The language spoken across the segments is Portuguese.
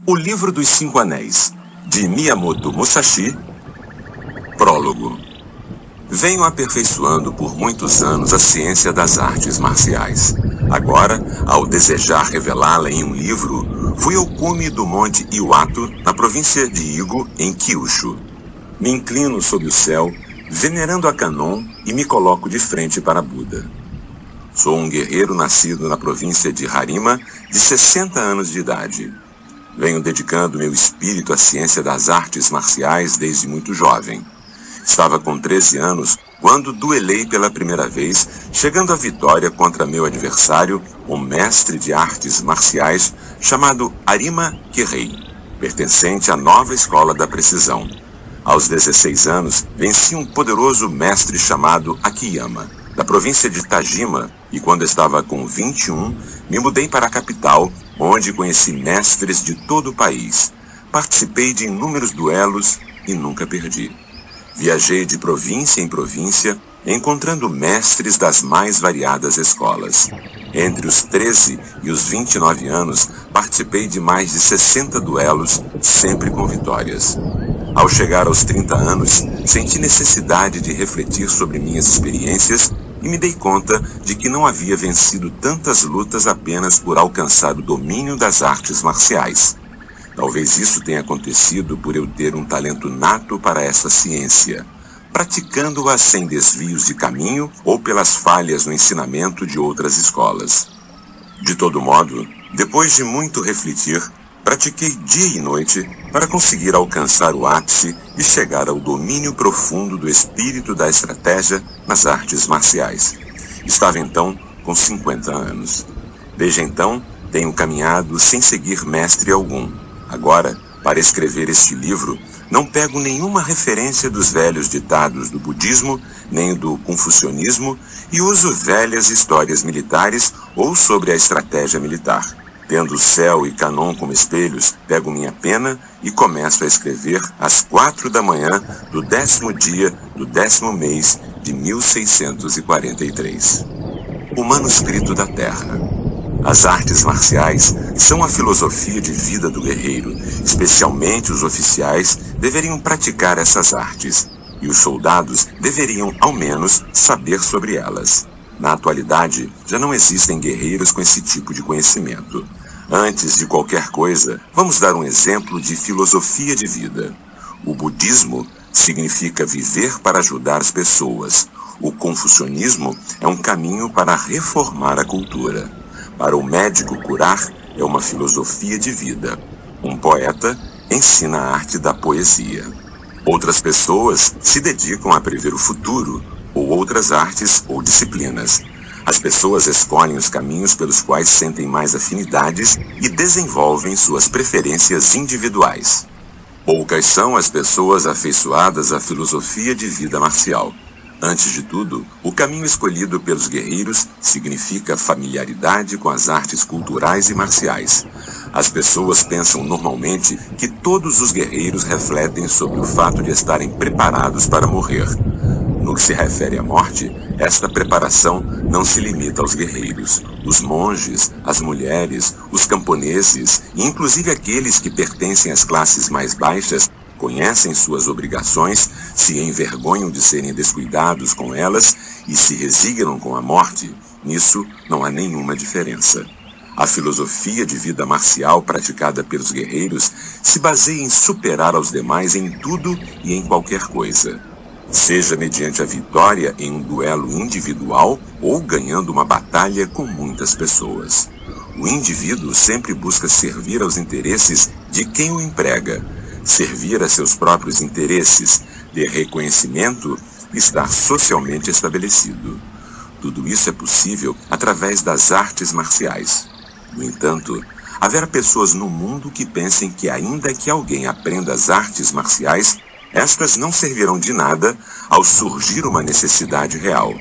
O Livro dos Cinco Anéis, de Miyamoto Musashi. Prólogo. Venho aperfeiçoando por muitos anos a ciência das artes marciais. Agora, ao desejar revelá-la em um livro, fui ao cume do Monte Iwato, na província de Igo, em Kyushu. Me inclino sob o céu, venerando a Kannon, e me coloco de frente para Buda. Sou um guerreiro nascido na província de Harima, de 60 anos de idade. Venho dedicando meu espírito à ciência das artes marciais desde muito jovem. Estava com 13 anos quando duelei pela primeira vez, chegando à vitória contra meu adversário, um mestre de artes marciais chamado Arima Kihei, pertencente à nova escola da precisão. Aos 16 anos, venci um poderoso mestre chamado Akiyama, da província de Tajima, e quando estava com 21, me mudei para a capital, onde conheci mestres de todo o país. Participei de inúmeros duelos e nunca perdi. Viajei de província em província, encontrando mestres das mais variadas escolas. Entre os 13 e os 29 anos, participei de mais de 60 duelos, sempre com vitórias. Ao chegar aos 30 anos, senti necessidade de refletir sobre minhas experiências e me dei conta de que não havia vencido tantas lutas apenas por alcançar o domínio das artes marciais. Talvez isso tenha acontecido por eu ter um talento nato para essa ciência, praticando-a sem desvios de caminho ou pelas falhas no ensinamento de outras escolas. De todo modo, depois de muito refletir, pratiquei dia e noite para conseguir alcançar o ápice e chegar ao domínio profundo do espírito da estratégia nas artes marciais. Estava então com 50 anos. Desde então, tenho caminhado sem seguir mestre algum. Agora, para escrever este livro, não pego nenhuma referência dos velhos ditados do budismo, nem do confucionismo, e uso velhas histórias militares ou sobre a estratégia militar. Tendo o céu e Kannon como espelhos, pego minha pena e começo a escrever às 4 da manhã do 10º dia do 10º mês de 1643. O manuscrito da Terra. As artes marciais são a filosofia de vida do guerreiro. Especialmente os oficiais deveriam praticar essas artes, e os soldados deveriam, ao menos, saber sobre elas. Na atualidade, já não existem guerreiros com esse tipo de conhecimento. Antes de qualquer coisa, vamos dar um exemplo de filosofia de vida. O budismo significa viver para ajudar as pessoas. O confucionismo é um caminho para reformar a cultura. Para o médico, curar é uma filosofia de vida. Um poeta ensina a arte da poesia. Outras pessoas se dedicam a prever o futuro, ou outras artes ou disciplinas. As pessoas escolhem os caminhos pelos quais sentem mais afinidades e desenvolvem suas preferências individuais. Poucas são as pessoas afeiçoadas à filosofia de vida marcial. Antes de tudo, o caminho escolhido pelos guerreiros significa familiaridade com as artes culturais e marciais. As pessoas pensam normalmente que todos os guerreiros refletem sobre o fato de estarem preparados para morrer. No que se refere à morte, esta preparação não se limita aos guerreiros. Os monges, as mulheres, os camponeses e inclusive aqueles que pertencem às classes mais baixas conhecem suas obrigações, se envergonham de serem descuidados com elas e se resignam com a morte. Nisso não há nenhuma diferença. A filosofia de vida marcial praticada pelos guerreiros se baseia em superar aos demais em tudo e em qualquer coisa. Seja mediante a vitória em um duelo individual ou ganhando uma batalha com muitas pessoas. O indivíduo sempre busca servir aos interesses de quem o emprega, servir a seus próprios interesses, ter reconhecimento e estar socialmente estabelecido. Tudo isso é possível através das artes marciais. No entanto, haverá pessoas no mundo que pensem que ainda que alguém aprenda as artes marciais, estas não servirão de nada ao surgir uma necessidade real.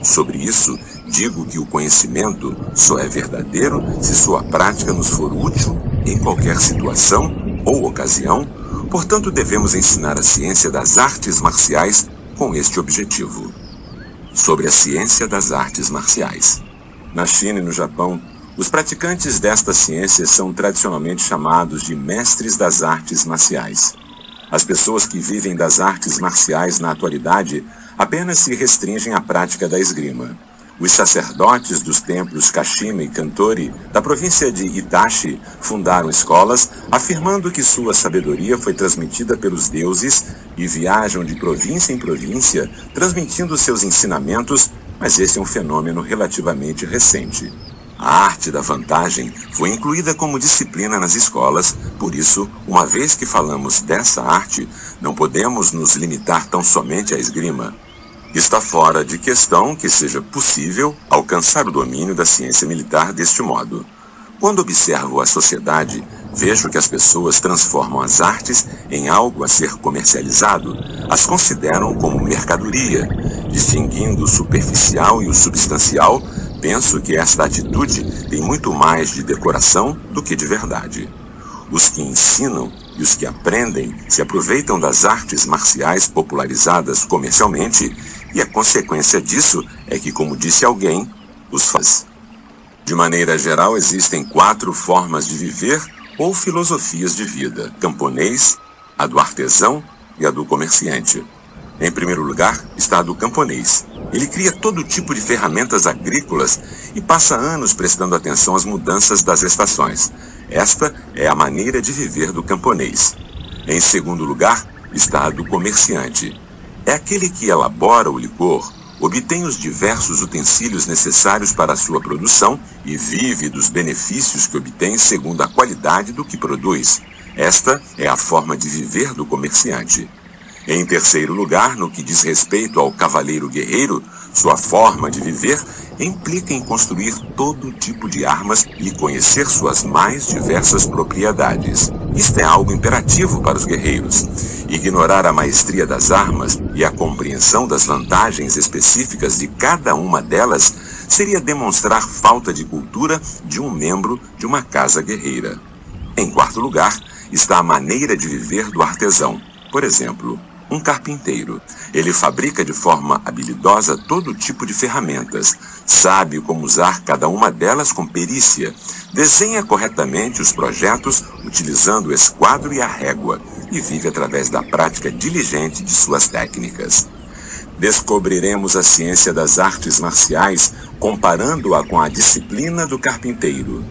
Sobre isso, digo que o conhecimento só é verdadeiro se sua prática nos for útil em qualquer situação ou ocasião. Portanto, devemos ensinar a ciência das artes marciais com este objetivo. Sobre a ciência das artes marciais. Na China e no Japão, Os praticantes desta ciência são tradicionalmente chamados de mestres das artes marciais. As pessoas que vivem das artes marciais na atualidade apenas se restringem à prática da esgrima. Os sacerdotes dos templos Kashima e Kantori, da província de Itachi, fundaram escolas, afirmando que sua sabedoria foi transmitida pelos deuses e viajam de província em província, transmitindo seus ensinamentos, mas esse é um fenômeno relativamente recente. A arte da vantagem foi incluída como disciplina nas escolas, por isso, uma vez que falamos dessa arte, não podemos nos limitar tão somente à esgrima. Está fora de questão que seja possível alcançar o domínio da ciência militar deste modo. Quando observo a sociedade, vejo que as pessoas transformam as artes em algo a ser comercializado, as consideram como mercadoria, distinguindo o superficial e o substancial. Penso que esta atitude tem muito mais de decoração do que de verdade. Os que ensinam e os que aprendem se aproveitam das artes marciais popularizadas comercialmente, e a consequência disso é que, como disse alguém, os faz. De maneira geral, existem 4 formas de viver ou filosofias de vida: camponês, a do artesão e a do comerciante. Em primeiro lugar está a do camponês. Ele cria todo tipo de ferramentas agrícolas e passa anos prestando atenção às mudanças das estações. Esta é a maneira de viver do camponês. Em segundo lugar está a do comerciante. É aquele que elabora o licor, obtém os diversos utensílios necessários para a sua produção e vive dos benefícios que obtém segundo a qualidade do que produz. Esta é a forma de viver do comerciante. Em terceiro lugar, no que diz respeito ao cavaleiro guerreiro, sua forma de viver implica em construir todo tipo de armas e conhecer suas mais diversas propriedades. Isto é algo imperativo para os guerreiros. Ignorar a maestria das armas e a compreensão das vantagens específicas de cada uma delas seria demonstrar falta de cultura de um membro de uma casa guerreira. Em quarto lugar, está a maneira de viver do artesão. Por exemplo, um carpinteiro. Ele fabrica de forma habilidosa todo tipo de ferramentas, sabe como usar cada uma delas com perícia, desenha corretamente os projetos utilizando o esquadro e a régua e vive através da prática diligente de suas técnicas. Descobriremos a ciência das artes marciais comparando-a com a disciplina do carpinteiro.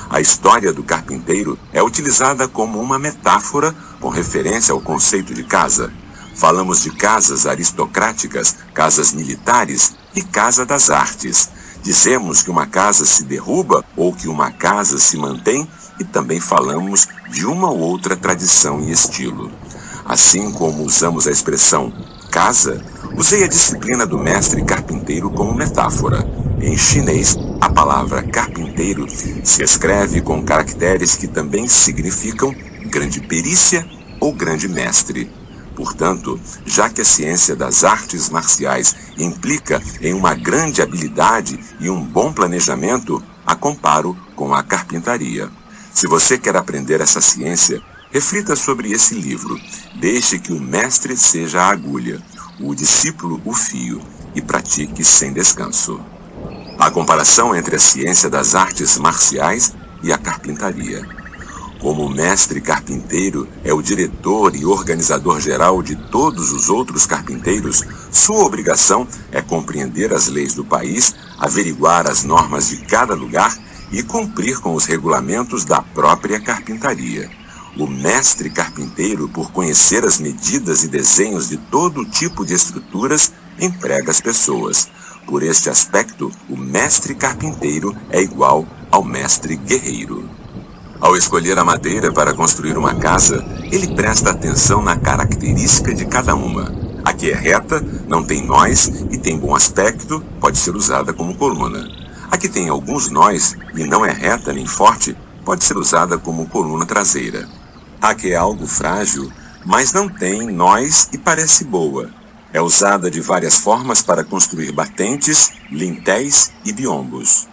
A história do carpinteiro é utilizada como uma metáfora com referência ao conceito de casa. Falamos de casas aristocráticas, casas militares e casa das artes. Dizemos que uma casa se derruba ou que uma casa se mantém e também falamos de uma ou outra tradição e estilo. Assim como usamos a expressão casa, usei a disciplina do mestre carpinteiro como metáfora. Em chinês, a palavra carpinteiro se escreve com caracteres que também significam grande perícia ou grande mestre. Portanto, já que a ciência das artes marciais implica em uma grande habilidade e um bom planejamento, a comparo com a carpintaria. Se você quer aprender essa ciência, reflita sobre esse livro. Deixe que o mestre seja a agulha, o discípulo o fio, e pratique sem descanso. A comparação entre a ciência das artes marciais e a carpintaria. Como o mestre carpinteiro é o diretor e organizador geral de todos os outros carpinteiros, sua obrigação é compreender as leis do país, averiguar as normas de cada lugar e cumprir com os regulamentos da própria carpintaria. O mestre carpinteiro, por conhecer as medidas e desenhos de todo tipo de estruturas, emprega as pessoas. Por este aspecto, o mestre carpinteiro é igual ao mestre guerreiro. Ao escolher a madeira para construir uma casa, ele presta atenção na característica de cada uma. A que é reta, não tem nós e tem bom aspecto, pode ser usada como coluna. A que tem alguns nós e não é reta nem forte, pode ser usada como coluna traseira. A que é algo frágil, mas não tem nós e parece boa. É usada de várias formas para construir batentes, lintéis e biombos.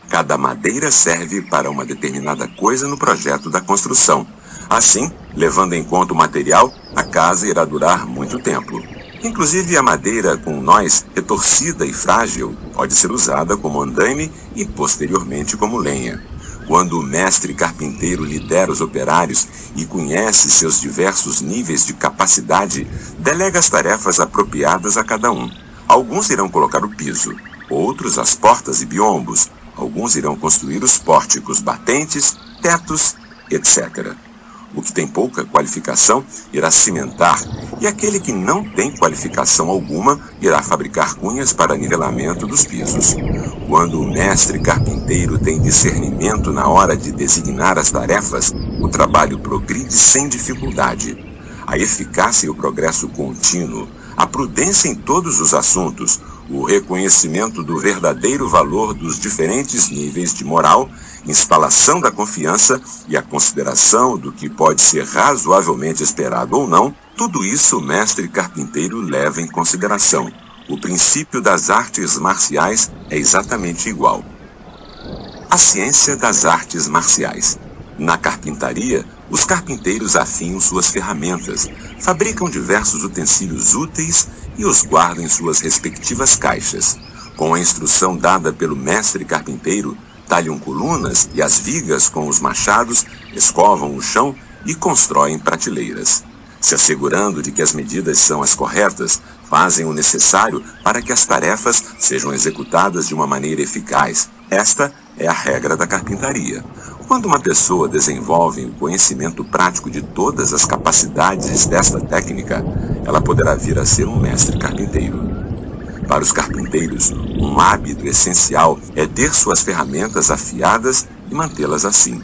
Cada madeira serve para uma determinada coisa no projeto da construção. Assim, levando em conta o material, a casa irá durar muito tempo. Inclusive, a madeira com nós, retorcida e frágil, pode ser usada como andaime e posteriormente como lenha. Quando o mestre carpinteiro lidera os operários e conhece seus diversos níveis de capacidade, delega as tarefas apropriadas a cada um. Alguns irão colocar o piso, outros as portas e biombos, alguns irão construir os pórticos, batentes, tetos, etc. O que tem pouca qualificação irá cimentar, e aquele que não tem qualificação alguma irá fabricar cunhas para nivelamento dos pisos. Quando o mestre carpinteiro tem discernimento na hora de designar as tarefas, o trabalho progride sem dificuldade. A eficácia e o progresso contínuo, a prudência em todos os assuntos, o reconhecimento do verdadeiro valor dos diferentes níveis de moral, instalação da confiança e a consideração do que pode ser razoavelmente esperado ou não, tudo isso o mestre carpinteiro leva em consideração. O princípio das artes marciais é exatamente igual. A ciência das artes marciais. Na carpintaria, os carpinteiros afiam suas ferramentas, fabricam diversos utensílios úteis e os guardam em suas respectivas caixas. Com a instrução dada pelo mestre carpinteiro, talham colunas e as vigas com os machados, escovam o chão e constroem prateleiras. Se assegurando de que as medidas são as corretas, fazem o necessário para que as tarefas sejam executadas de uma maneira eficaz. Esta é a regra da carpintaria. Quando uma pessoa desenvolve o conhecimento prático de todas as capacidades desta técnica, ela poderá vir a ser um mestre carpinteiro. Para os carpinteiros, um hábito essencial é ter suas ferramentas afiadas e mantê-las assim.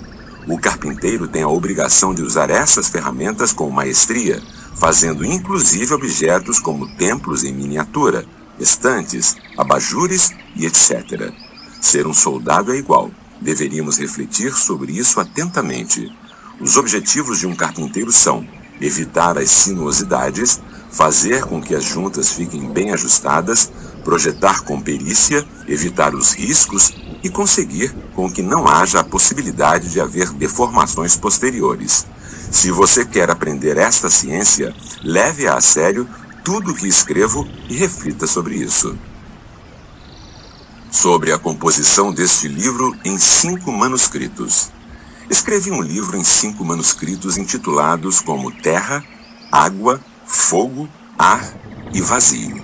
O carpinteiro tem a obrigação de usar essas ferramentas com maestria, fazendo inclusive objetos como templos em miniatura, estantes, abajures e etc. Ser um soldado é igual. Deveríamos refletir sobre isso atentamente. Os objetivos de um carpinteiro são evitar as sinuosidades, fazer com que as juntas fiquem bem ajustadas, projetar com perícia, evitar os riscos e conseguir com que não haja a possibilidade de haver deformações posteriores. Se você quer aprender esta ciência, leve a sério tudo o que escrevo e reflita sobre isso. Sobre a composição deste livro em 5 manuscritos. Escrevi um livro em 5 manuscritos intitulados como Terra, Água, Fogo, Ar e Vazio.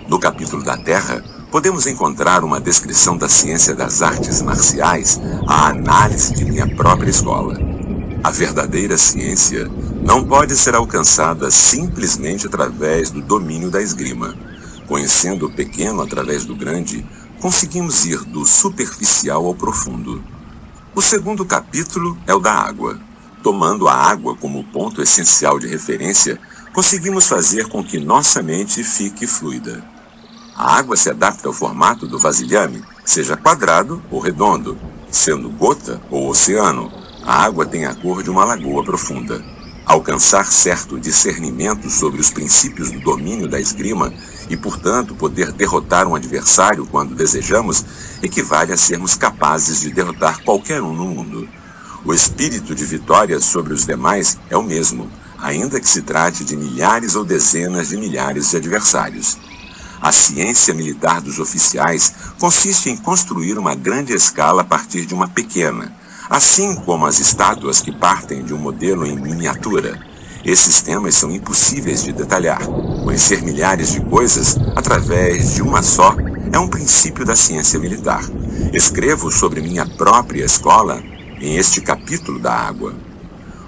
No capítulo da Terra, podemos encontrar uma descrição da ciência das artes marciais, a análise de minha própria escola. A verdadeira ciência não pode ser alcançada simplesmente através do domínio da esgrima. Conhecendo o pequeno através do grande, conseguimos ir do superficial ao profundo. O segundo capítulo é o da água. Tomando a água como ponto essencial de referência, conseguimos fazer com que nossa mente fique fluida. A água se adapta ao formato do vasilhame, seja quadrado ou redondo, sendo gota ou oceano. A água tem a cor de uma lagoa profunda. Alcançar certo discernimento sobre os princípios do domínio da esgrima e, portanto, poder derrotar um adversário quando desejamos, equivale a sermos capazes de derrotar qualquer um no mundo. O espírito de vitória sobre os demais é o mesmo, ainda que se trate de milhares ou dezenas de milhares de adversários. A ciência militar dos oficiais consiste em construir uma grande escala a partir de uma pequena, assim como as estátuas que partem de um modelo em miniatura. Esses temas são impossíveis de detalhar. Conhecer milhares de coisas através de uma só é um princípio da ciência militar. Escrevo sobre minha própria escola em este capítulo da água.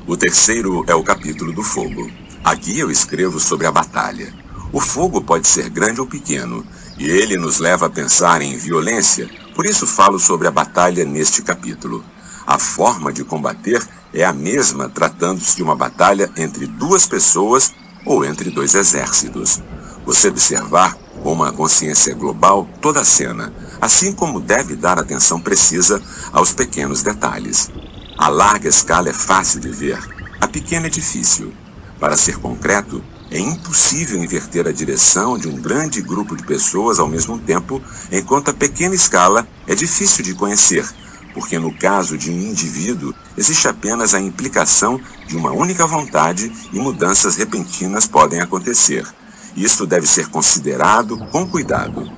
O terceiro é o capítulo do fogo. Aqui eu escrevo sobre a batalha. O fogo pode ser grande ou pequeno, e ele nos leva a pensar em violência, por isso falo sobre a batalha neste capítulo. A forma de combater é a mesma tratando-se de uma batalha entre 2 pessoas ou entre 2 exércitos. Você observar com uma consciência global toda a cena, assim como deve dar atenção precisa aos pequenos detalhes. A larga escala é fácil de ver, a pequena é difícil. Para ser concreto, é impossível inverter a direção de um grande grupo de pessoas ao mesmo tempo, enquanto a pequena escala é difícil de conhecer, porque no caso de um indivíduo, existe apenas a implicação de uma única vontade e mudanças repentinas podem acontecer. Isto deve ser considerado com cuidado.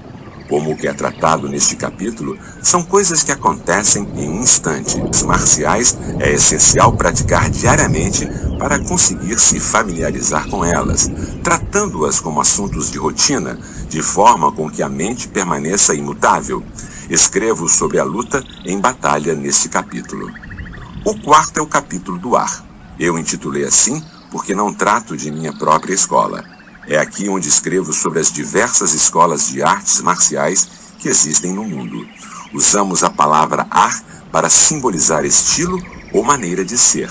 Como o que é tratado neste capítulo, são coisas que acontecem em um instante. Os marciais é essencial praticar diariamente para conseguir se familiarizar com elas, tratando-as como assuntos de rotina, de forma com que a mente permaneça imutável. Escrevo sobre a luta em batalha neste capítulo. O quarto é o capítulo do ar. Eu intitulei assim porque não trato de minha própria escola. É aqui onde escrevo sobre as diversas escolas de artes marciais que existem no mundo. Usamos a palavra ar para simbolizar estilo ou maneira de ser.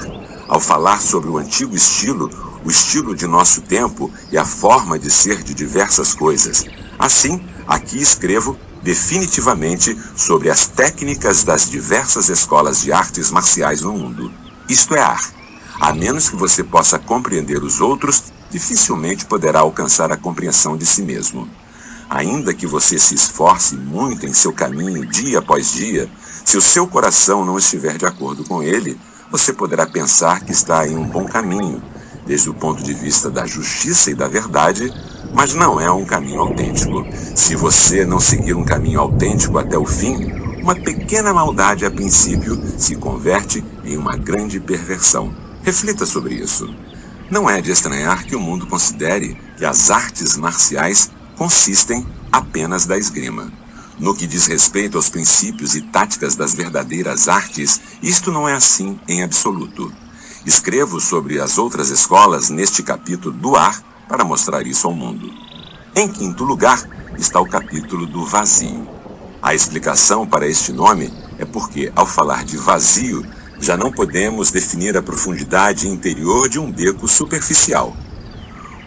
Ao falar sobre o antigo estilo, o estilo de nosso tempo e a forma de ser de diversas coisas. Assim, aqui escrevo definitivamente sobre as técnicas das diversas escolas de artes marciais no mundo. Isto é ar. A menos que você possa compreender os outros, dificilmente poderá alcançar a compreensão de si mesmo. Ainda que você se esforce muito em seu caminho dia após dia, se o seu coração não estiver de acordo com ele, você poderá pensar que está em um bom caminho, desde o ponto de vista da justiça e da verdade, mas não é um caminho autêntico. Se você não seguir um caminho autêntico até o fim, uma pequena maldade a princípio se converte em uma grande perversão. Reflita sobre isso. Não é de estranhar que o mundo considere que as artes marciais consistem apenas da esgrima. No que diz respeito aos princípios e táticas das verdadeiras artes, isto não é assim em absoluto. Escrevo sobre as outras escolas neste capítulo do ar para mostrar isso ao mundo. Em quinto lugar está o capítulo do vazio. A explicação para este nome é porque, ao falar de vazio, já não podemos definir a profundidade interior de um beco superficial.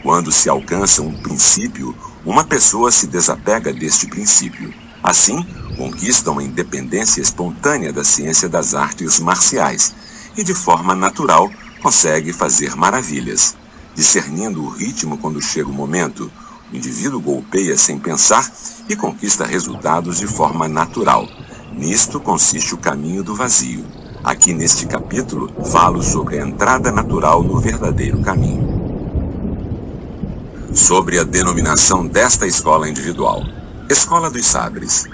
Quando se alcança um princípio, uma pessoa se desapega deste princípio. Assim, conquista uma independência espontânea da ciência das artes marciais e, de forma natural, consegue fazer maravilhas. Discernindo o ritmo quando chega o momento, o indivíduo golpeia sem pensar e conquista resultados de forma natural. Nisto consiste o caminho do vazio. Aqui neste capítulo, falo sobre a entrada natural no verdadeiro caminho. Sobre a denominação desta escola individual. Escola dos Sabres.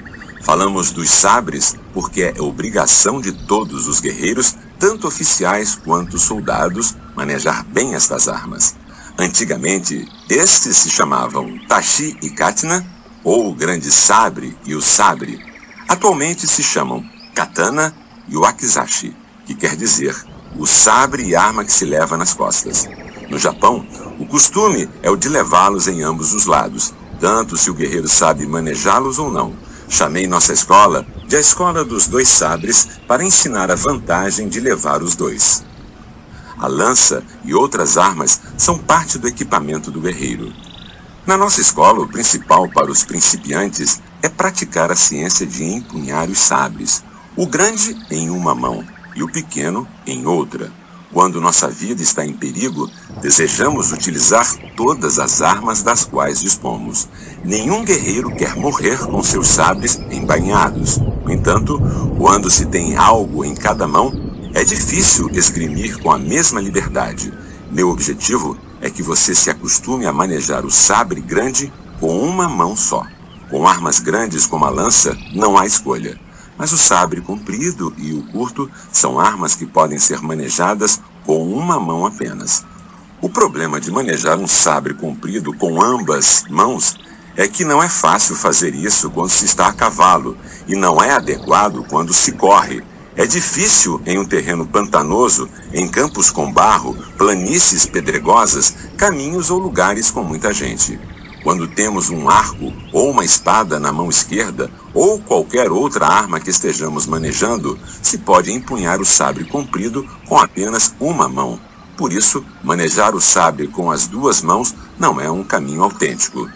Falamos dos sabres porque é obrigação de todos os guerreiros, tanto oficiais quanto soldados, manejar bem estas armas. Antigamente, estes se chamavam Tachi e Katana, ou o Grande Sabre e o Sabre. Atualmente se chamam Katana e o Wakizashi, que quer dizer o sabre e arma que se leva nas costas. No Japão, o costume é o de levá-los em ambos os lados, tanto se o guerreiro sabe manejá-los ou não. Chamei nossa escola de a escola dos dois sabres para ensinar a vantagem de levar os dois. A lança e outras armas são parte do equipamento do guerreiro. Na nossa escola, o principal para os principiantes é praticar a ciência de empunhar os sabres, o grande em uma mão e o pequeno em outra. Quando nossa vida está em perigo, desejamos utilizar todas as armas das quais dispomos. Nenhum guerreiro quer morrer com seus sabres embainhados. No entanto, quando se tem algo em cada mão, é difícil esgrimir com a mesma liberdade. Meu objetivo é que você se acostume a manejar o sabre grande com uma mão só. Com armas grandes como a lança, não há escolha. Mas o sabre comprido e o curto são armas que podem ser manejadas com uma mão apenas. O problema de manejar um sabre comprido com ambas mãos é que não é fácil fazer isso quando se está a cavalo e não é adequado quando se corre. É difícil em um terreno pantanoso, em campos com barro, planícies pedregosas, caminhos ou lugares com muita gente. Quando temos um arco ou uma espada na mão esquerda, ou qualquer outra arma que estejamos manejando, se pode empunhar o sabre comprido com apenas uma mão. Por isso, manejar o sabre com as duas mãos não é um caminho autêntico.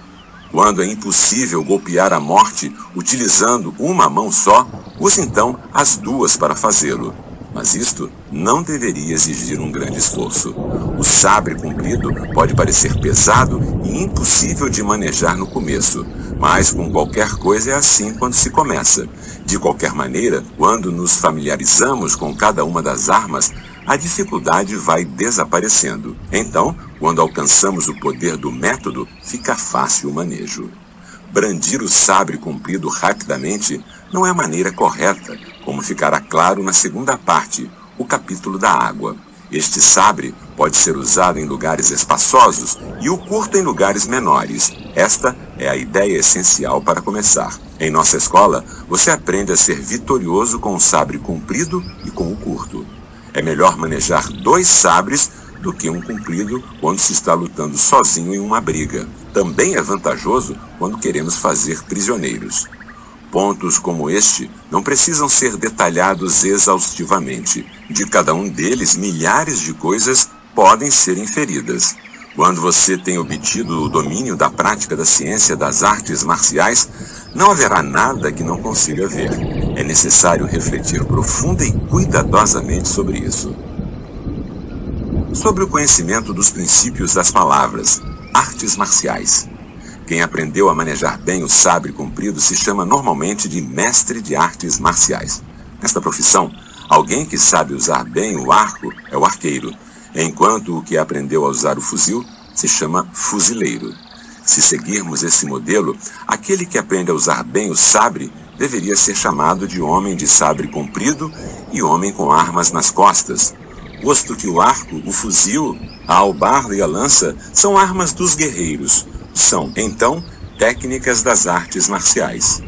Quando é impossível golpear a morte utilizando uma mão só, use então as duas para fazê-lo. Mas isto não deveria exigir um grande esforço. O sabre comprido pode parecer pesado e impossível de manejar no começo, mas com qualquer coisa é assim quando se começa. De qualquer maneira, quando nos familiarizamos com cada uma das armas, a dificuldade vai desaparecendo. Então, quando alcançamos o poder do método, fica fácil o manejo. Brandir o sabre comprido rapidamente não é a maneira correta, como ficará claro na segunda parte, o capítulo da água. Este sabre pode ser usado em lugares espaçosos e o curto em lugares menores. Esta é a ideia essencial para começar. Em nossa escola, você aprende a ser vitorioso com o sabre comprido e com o curto. É melhor manejar 2 sabres do que um comprido quando se está lutando sozinho em uma briga. Também é vantajoso quando queremos fazer prisioneiros. Pontos como este não precisam ser detalhados exaustivamente. De cada um deles, milhares de coisas podem ser inferidas. Quando você tem obtido o domínio da prática da ciência das artes marciais, não haverá nada que não consiga ver. É necessário refletir profunda e cuidadosamente sobre isso. Sobre o conhecimento dos princípios das palavras, artes marciais. Quem aprendeu a manejar bem o sabre comprido se chama normalmente de mestre de artes marciais. Nesta profissão, alguém que sabe usar bem o arco é o arqueiro, enquanto o que aprendeu a usar o fuzil se chama fuzileiro. Se seguirmos esse modelo, aquele que aprende a usar bem o sabre deveria ser chamado de homem de sabre comprido e homem com armas nas costas, posto que o arco, o fuzil, a albarda e a lança são armas dos guerreiros. São, então, técnicas das artes marciais.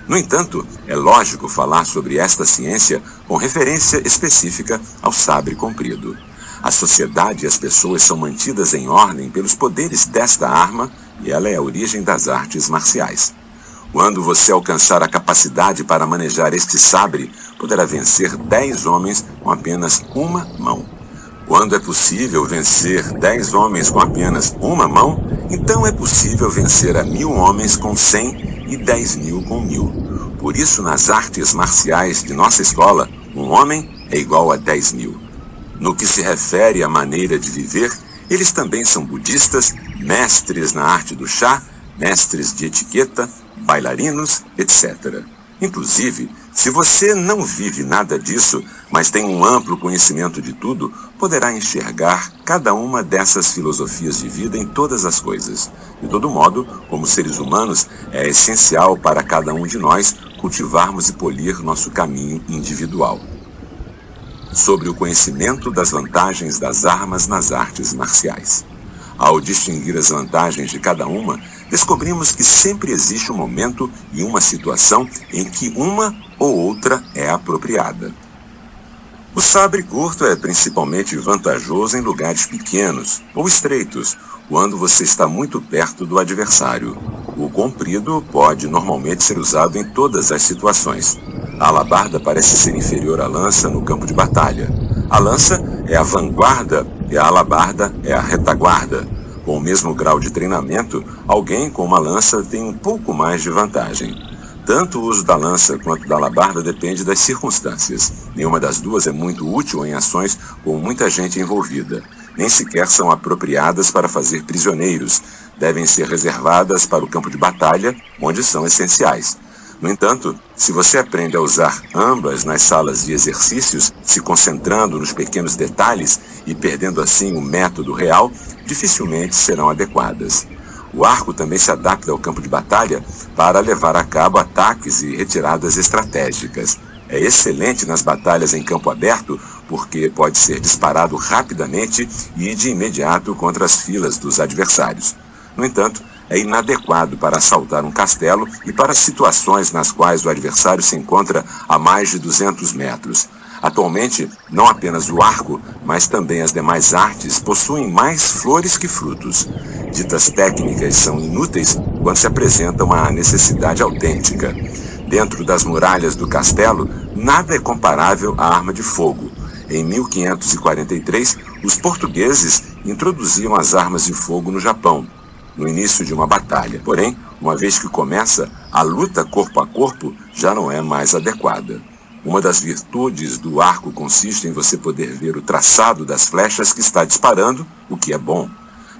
No entanto, é lógico falar sobre esta ciência com referência específica ao sabre comprido. A sociedade e as pessoas são mantidas em ordem pelos poderes desta arma e ela é a origem das artes marciais. Quando você alcançar a capacidade para manejar este sabre, poderá vencer 10 homens com apenas uma mão. Quando é possível vencer 10 homens com apenas uma mão, então é possível vencer a 1000 homens com 100 e 10.000 com 1000. Por isso, nas artes marciais de nossa escola, um homem é igual a 10.000. No que se refere à maneira de viver, eles também são budistas, mestres na arte do chá, mestres de etiqueta, bailarinos, etc. Inclusive, se você não vive nada disso, mas tem um amplo conhecimento de tudo, poderá enxergar cada uma dessas filosofias de vida em todas as coisas. De todo modo, como seres humanos, é essencial para cada um de nós cultivarmos e polir nosso caminho individual. Sobre o conhecimento das vantagens das armas nas artes marciais. Ao distinguir as vantagens de cada uma, descobrimos que sempre existe um momento e uma situação em que uma ou outra é apropriada. O sabre curto é principalmente vantajoso em lugares pequenos ou estreitos, quando você está muito perto do adversário. O comprido pode normalmente ser usado em todas as situações. A alabarda parece ser inferior à lança no campo de batalha. A lança é a vanguarda e a alabarda é a retaguarda. Com o mesmo grau de treinamento, alguém com uma lança tem um pouco mais de vantagem. Tanto o uso da lança quanto da alabarda depende das circunstâncias. Nenhuma das duas é muito útil em ações com muita gente envolvida. Nem sequer são apropriadas para fazer prisioneiros. Devem ser reservadas para o campo de batalha, onde são essenciais. No entanto, se você aprende a usar ambas nas salas de exercícios, se concentrando nos pequenos detalhes e perdendo assim o método real, dificilmente serão adequadas. O arco também se adapta ao campo de batalha para levar a cabo ataques e retiradas estratégicas. É excelente nas batalhas em campo aberto porque pode ser disparado rapidamente e de imediato contra as filas dos adversários. No entanto, é inadequado para assaltar um castelo e para situações nas quais o adversário se encontra a mais de 200 metros. Atualmente, não apenas o arco, mas também as demais artes possuem mais flores que frutos. Ditas técnicas são inúteis quando se apresenta uma necessidade autêntica. Dentro das muralhas do castelo, nada é comparável à arma de fogo. Em 1543, os portugueses introduziam as armas de fogo no Japão, no início de uma batalha. Porém, uma vez que começa, a luta corpo a corpo já não é mais adequada. Uma das virtudes do arco consiste em você poder ver o traçado das flechas que está disparando, o que é bom.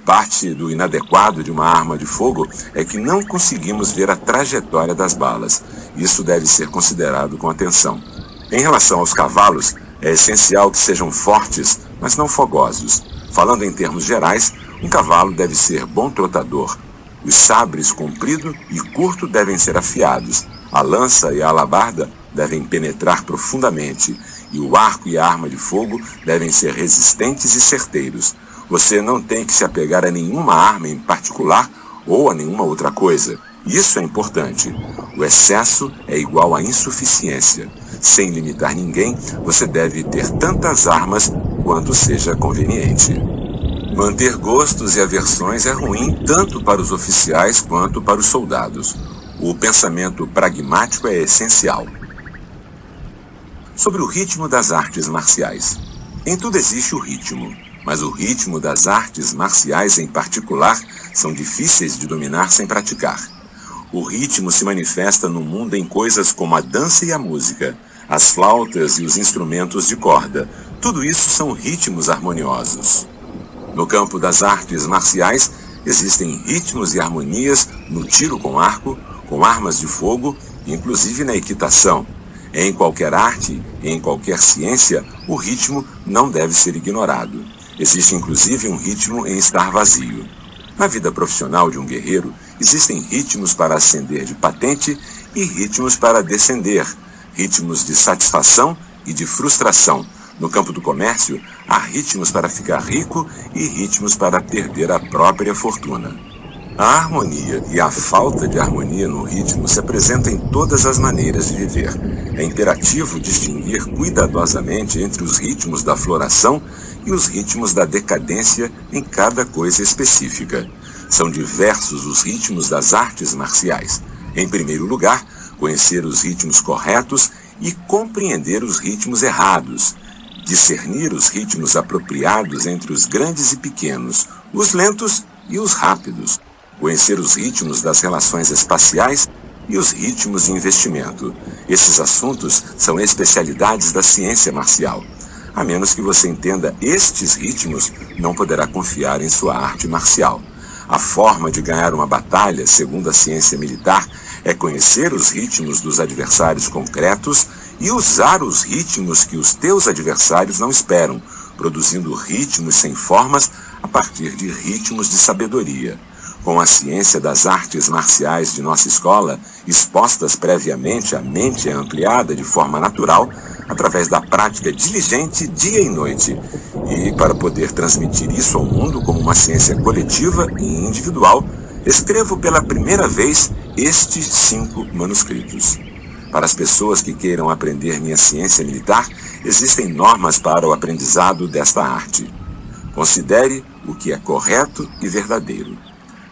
Parte do inadequado de uma arma de fogo é que não conseguimos ver a trajetória das balas. Isso deve ser considerado com atenção. Em relação aos cavalos, É essencial que sejam fortes, mas não fogosos. Falando em termos gerais, um cavalo deve ser bom trotador. Os sabres comprido e curto devem ser afiados. A lança e a alabarda devem penetrar profundamente. E o arco e a arma de fogo devem ser resistentes e certeiros. Você não tem que se apegar a nenhuma arma em particular ou a nenhuma outra coisa. Isso é importante. O excesso é igual à insuficiência. Sem limitar ninguém, você deve ter tantas armas quanto seja conveniente. Manter gostos e aversões é ruim tanto para os oficiais quanto para os soldados. O pensamento pragmático é essencial. Sobre o ritmo das artes marciais. Em tudo existe o ritmo, mas o ritmo das artes marciais em particular são difíceis de dominar sem praticar. O ritmo se manifesta no mundo em coisas como a dança e a música, as flautas e os instrumentos de corda. Tudo isso são ritmos harmoniosos. No campo das artes marciais, existem ritmos e harmonias no tiro com arco, com armas de fogo, inclusive na equitação. Em qualquer arte e em qualquer ciência, o ritmo não deve ser ignorado. Existe inclusive um ritmo em estar vazio. Na vida profissional de um guerreiro, existem ritmos para ascender de patente e ritmos para descender, ritmos de satisfação e de frustração. No campo do comércio, há ritmos para ficar rico e ritmos para perder a própria fortuna. A harmonia e a falta de harmonia no ritmo se apresentam em todas as maneiras de viver. É imperativo distinguir cuidadosamente entre os ritmos da floração e os ritmos da decadência em cada coisa específica. São diversos os ritmos das artes marciais. Em primeiro lugar, conhecer os ritmos corretos e compreender os ritmos errados. Discernir os ritmos apropriados entre os grandes e pequenos, os lentos e os rápidos. Conhecer os ritmos das relações espaciais e os ritmos de investimento. Esses assuntos são especialidades da ciência marcial. A menos que você entenda estes ritmos, não poderá confiar em sua arte marcial. A forma de ganhar uma batalha, segundo a ciência militar, é conhecer os ritmos dos adversários concretos e usar os ritmos que os teus adversários não esperam, produzindo ritmos sem formas a partir de ritmos de sabedoria. Com a ciência das artes marciais de nossa escola, expostas previamente, a mente é ampliada de forma natural, através da prática diligente dia e noite. E para poder transmitir isso ao mundo como uma ciência coletiva e individual, escrevo pela primeira vez estes 5 manuscritos. Para as pessoas que queiram aprender minha ciência militar, existem normas para o aprendizado desta arte. Considere o que é correto e verdadeiro.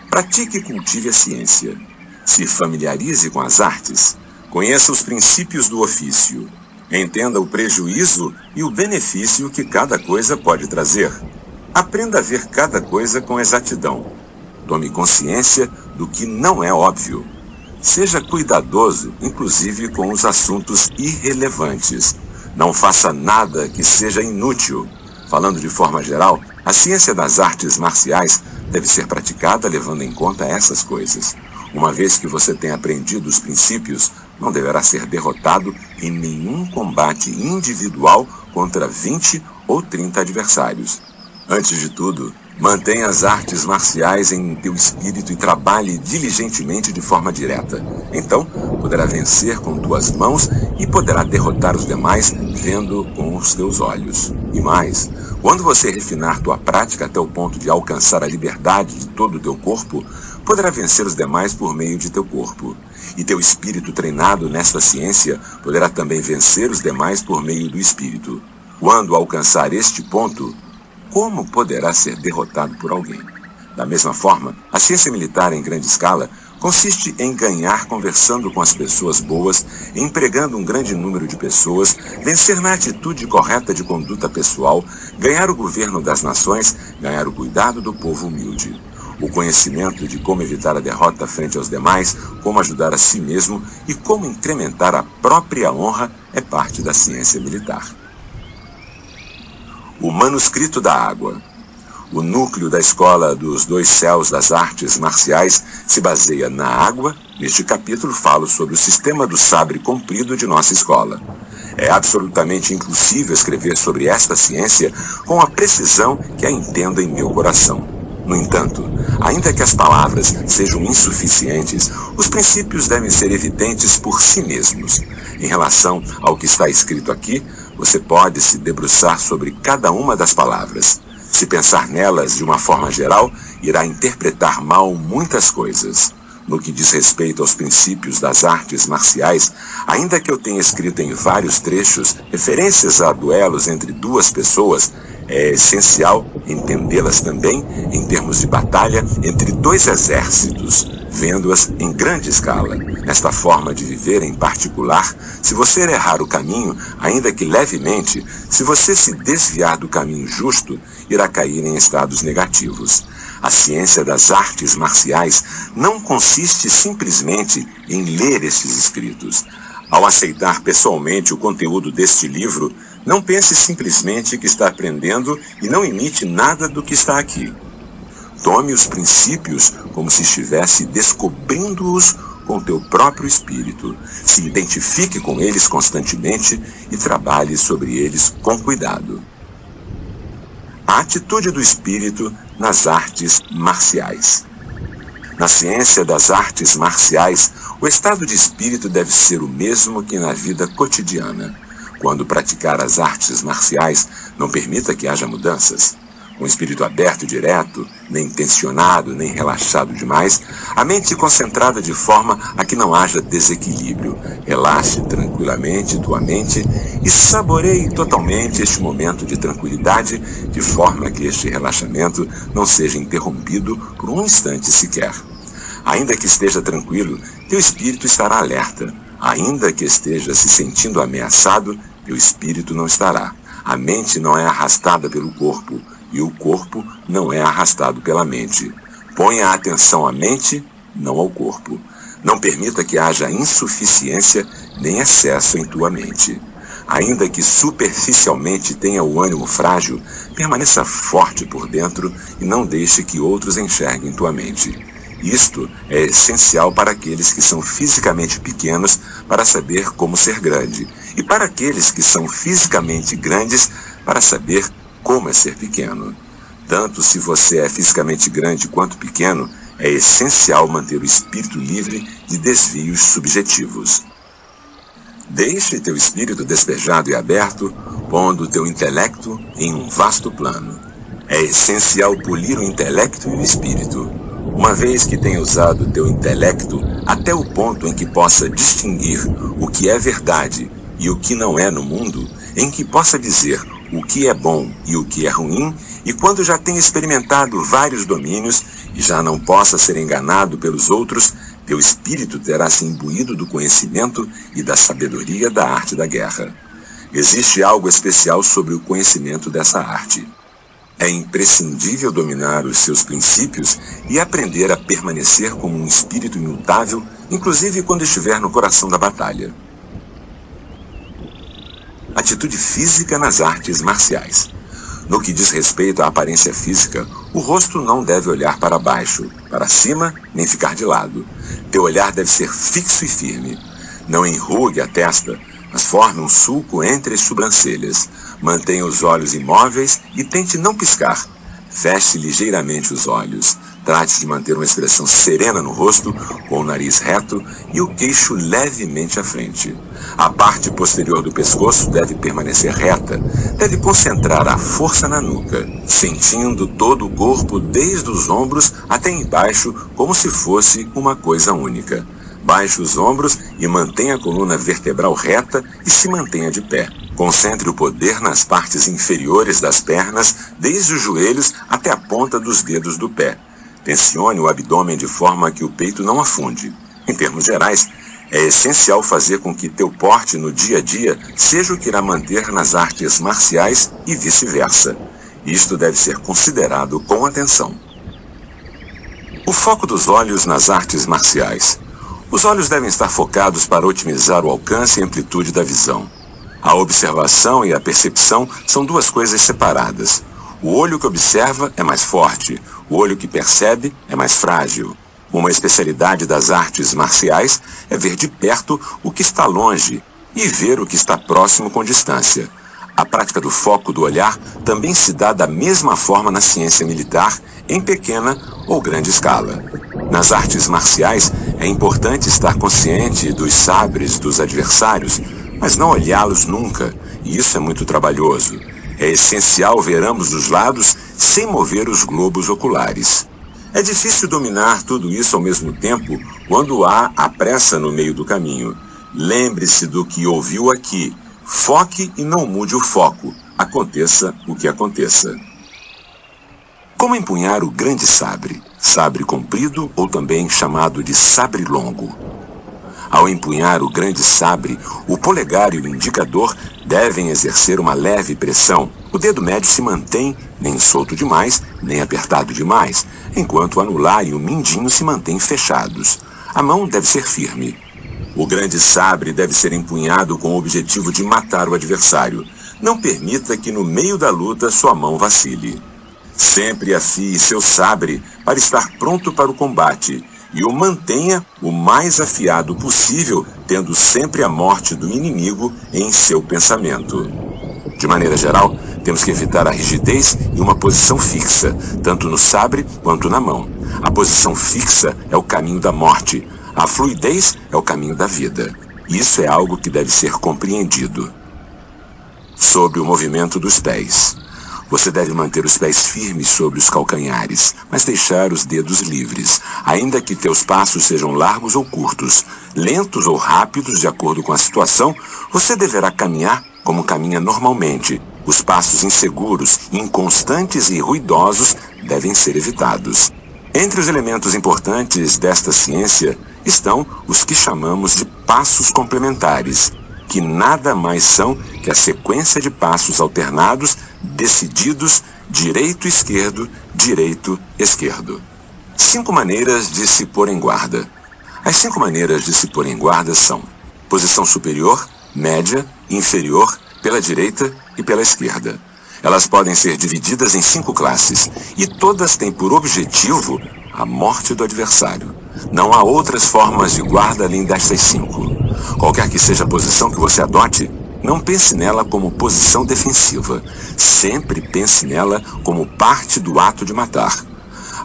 Pratique e cultive a ciência. Se familiarize com as artes. Conheça os princípios do ofício. Entenda o prejuízo e o benefício que cada coisa pode trazer. Aprenda a ver cada coisa com exatidão. Tome consciência do que não é óbvio. Seja cuidadoso, inclusive com os assuntos irrelevantes. Não faça nada que seja inútil. Falando de forma geral, a ciência das artes marciais deve ser praticada levando em conta essas coisas. Uma vez que você tenha aprendido os princípios, não deverá ser derrotado em nenhum combate individual contra 20 ou 30 adversários. Antes de tudo, mantenha as artes marciais em teu espírito e trabalhe diligentemente de forma direta. Então, poderá vencer com tuas mãos e poderá derrotar os demais vendo com os teus olhos. E mais, quando você refinar tua prática até o ponto de alcançar a liberdade de todo o teu corpo, poderá vencer os demais por meio de teu corpo. E teu espírito treinado nesta ciência poderá também vencer os demais por meio do espírito. Quando alcançar este ponto, como poderá ser derrotado por alguém? Da mesma forma, a ciência militar em grande escala consiste em ganhar conversando com as pessoas boas, empregando um grande número de pessoas, vencer na atitude correta de conduta pessoal, ganhar o governo das nações, ganhar o cuidado do povo humilde. O conhecimento de como evitar a derrota frente aos demais, como ajudar a si mesmo e como incrementar a própria honra é parte da ciência militar. O manuscrito da água. O núcleo da Escola dos Dois Céus das Artes Marciais se baseia na água. Neste capítulo falo sobre o sistema do sabre comprido de nossa escola. É absolutamente impossível escrever sobre esta ciência com a precisão que a entendo em meu coração. No entanto, ainda que as palavras sejam insuficientes, os princípios devem ser evidentes por si mesmos. Em relação ao que está escrito aqui, você pode se debruçar sobre cada uma das palavras. Se pensar nelas de uma forma geral, irá interpretar mal muitas coisas. No que diz respeito aos princípios das artes marciais, ainda que eu tenha escrito em vários trechos referências a duelos entre duas pessoas, é essencial entendê-las também em termos de batalha entre dois exércitos, vendo-as em grande escala. Nesta forma de viver em particular, se você errar o caminho, ainda que levemente, se você se desviar do caminho justo, irá cair em estados negativos. A ciência das artes marciais não consiste simplesmente em ler estes escritos. Ao aceitar pessoalmente o conteúdo deste livro, não pense simplesmente que está aprendendo e não imite nada do que está aqui. Tome os princípios como se estivesse descobrindo-os com teu próprio espírito. Se identifique com eles constantemente e trabalhe sobre eles com cuidado. A atitude do espírito nas artes marciais. Na ciência das artes marciais, o estado de espírito deve ser o mesmo que na vida cotidiana. Quando praticar as artes marciais, não permita que haja mudanças. Com o espírito aberto e direto, nem tensionado, nem relaxado demais, a mente concentrada de forma a que não haja desequilíbrio. Relaxe tranquilamente tua mente e saboreie totalmente este momento de tranquilidade, de forma que este relaxamento não seja interrompido por um instante sequer. Ainda que esteja tranquilo, teu espírito estará alerta. Ainda que esteja se sentindo ameaçado, teu espírito não estará. A mente não é arrastada pelo corpo, e o corpo não é arrastado pela mente. Ponha a atenção à mente, não ao corpo. Não permita que haja insuficiência nem excesso em tua mente. Ainda que superficialmente tenha o ânimo frágil, permaneça forte por dentro e não deixe que outros enxerguem tua mente. Isto é essencial para aqueles que são fisicamente pequenos para saber como ser grande, e para aqueles que são fisicamente grandes para saber como é ser pequeno. Tanto se você é fisicamente grande quanto pequeno, é essencial manter o espírito livre de desvios subjetivos. Deixe teu espírito despejado e aberto, pondo teu intelecto em um vasto plano. É essencial polir o intelecto e o espírito. Uma vez que tenha usado teu intelecto até o ponto em que possa distinguir o que é verdade e o que não é no mundo, em que possa dizer o que é bom e o que é ruim, e quando já tenha experimentado vários domínios e já não possa ser enganado pelos outros, teu espírito terá se imbuído do conhecimento e da sabedoria da arte da guerra. Existe algo especial sobre o conhecimento dessa arte. É imprescindível dominar os seus princípios e aprender a permanecer como um espírito imutável, inclusive quando estiver no coração da batalha. Atitude física nas artes marciais. No que diz respeito à aparência física, o rosto não deve olhar para baixo, para cima, nem ficar de lado. Teu olhar deve ser fixo e firme. Não enrugue a testa, mas forme um sulco entre as sobrancelhas. Mantenha os olhos imóveis e tente não piscar. Feche ligeiramente os olhos. Trate de manter uma expressão serena no rosto, com o nariz reto e o queixo levemente à frente. A parte posterior do pescoço deve permanecer reta. Deve concentrar a força na nuca, sentindo todo o corpo desde os ombros até embaixo, como se fosse uma coisa única. Baixe os ombros e mantenha a coluna vertebral reta e se mantenha de pé. Concentre o poder nas partes inferiores das pernas, desde os joelhos até a ponta dos dedos do pé. Tensione o abdômen de forma que o peito não afunde. Em termos gerais, é essencial fazer com que teu porte no dia a dia seja o que irá manter nas artes marciais e vice-versa. Isto deve ser considerado com atenção. O foco dos olhos nas artes marciais. Os olhos devem estar focados para otimizar o alcance e amplitude da visão. A observação e a percepção são duas coisas separadas. O olho que observa é mais forte, o olho que percebe é mais frágil. Uma especialidade das artes marciais é ver de perto o que está longe e ver o que está próximo com distância. A prática do foco do olhar também se dá da mesma forma na ciência militar, em pequena ou grande escala. Nas artes marciais, é importante estar consciente dos sabres dos adversários, mas não olhá-los nunca, e isso é muito trabalhoso. É essencial ver ambos os lados sem mover os globos oculares. É difícil dominar tudo isso ao mesmo tempo quando há a pressa no meio do caminho. Lembre-se do que ouviu aqui. Foque e não mude o foco, aconteça o que aconteça. Como empunhar o grande sabre? Sabre comprido ou também chamado de sabre longo. Ao empunhar o grande sabre, o polegar e o indicador devem exercer uma leve pressão. O dedo médio se mantém nem solto demais, nem apertado demais, enquanto o anular e o mindinho se mantêm fechados. A mão deve ser firme. O grande sabre deve ser empunhado com o objetivo de matar o adversário. Não permita que no meio da luta sua mão vacile. Sempre afie seu sabre para estar pronto para o combate e o mantenha o mais afiado possível, tendo sempre a morte do inimigo em seu pensamento. De maneira geral, temos que evitar a rigidez e uma posição fixa, tanto no sabre quanto na mão. A posição fixa é o caminho da morte. A fluidez é o caminho da vida. Isso é algo que deve ser compreendido. Sobre o movimento dos pés. Você deve manter os pés firmes sobre os calcanhares, mas deixar os dedos livres, ainda que teus passos sejam largos ou curtos, lentos ou rápidos, de acordo com a situação, você deverá caminhar como caminha normalmente. Os passos inseguros, inconstantes e ruidosos devem ser evitados. Entre os elementos importantes desta ciência estão os que chamamos de passos complementares, que nada mais são que a sequência de passos alternados, decididos, direito-esquerdo, direito-esquerdo. 5 maneiras de se pôr em guarda. As 5 maneiras de se pôr em guarda são: posição superior, média, inferior, pela direita e pela esquerda. Elas podem ser divididas em 5 classes, e todas têm por objetivo a morte do adversário. Não há outras formas de guarda além destas 5. Qualquer que seja a posição que você adote, não pense nela como posição defensiva. Sempre pense nela como parte do ato de matar.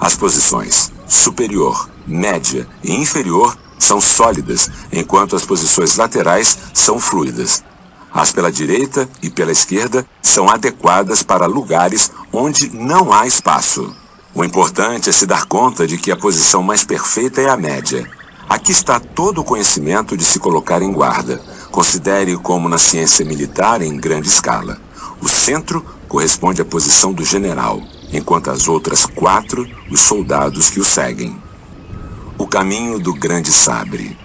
As posições superior, média e inferior são sólidas, enquanto as posições laterais são fluidas. As pela direita e pela esquerda são adequadas para lugares onde não há espaço. O importante é se dar conta de que a posição mais perfeita é a média. Aqui está todo o conhecimento de se colocar em guarda. Considere como na ciência militar em grande escala. O centro corresponde à posição do general, enquanto as outras 4, os soldados que o seguem. O caminho do grande sabre.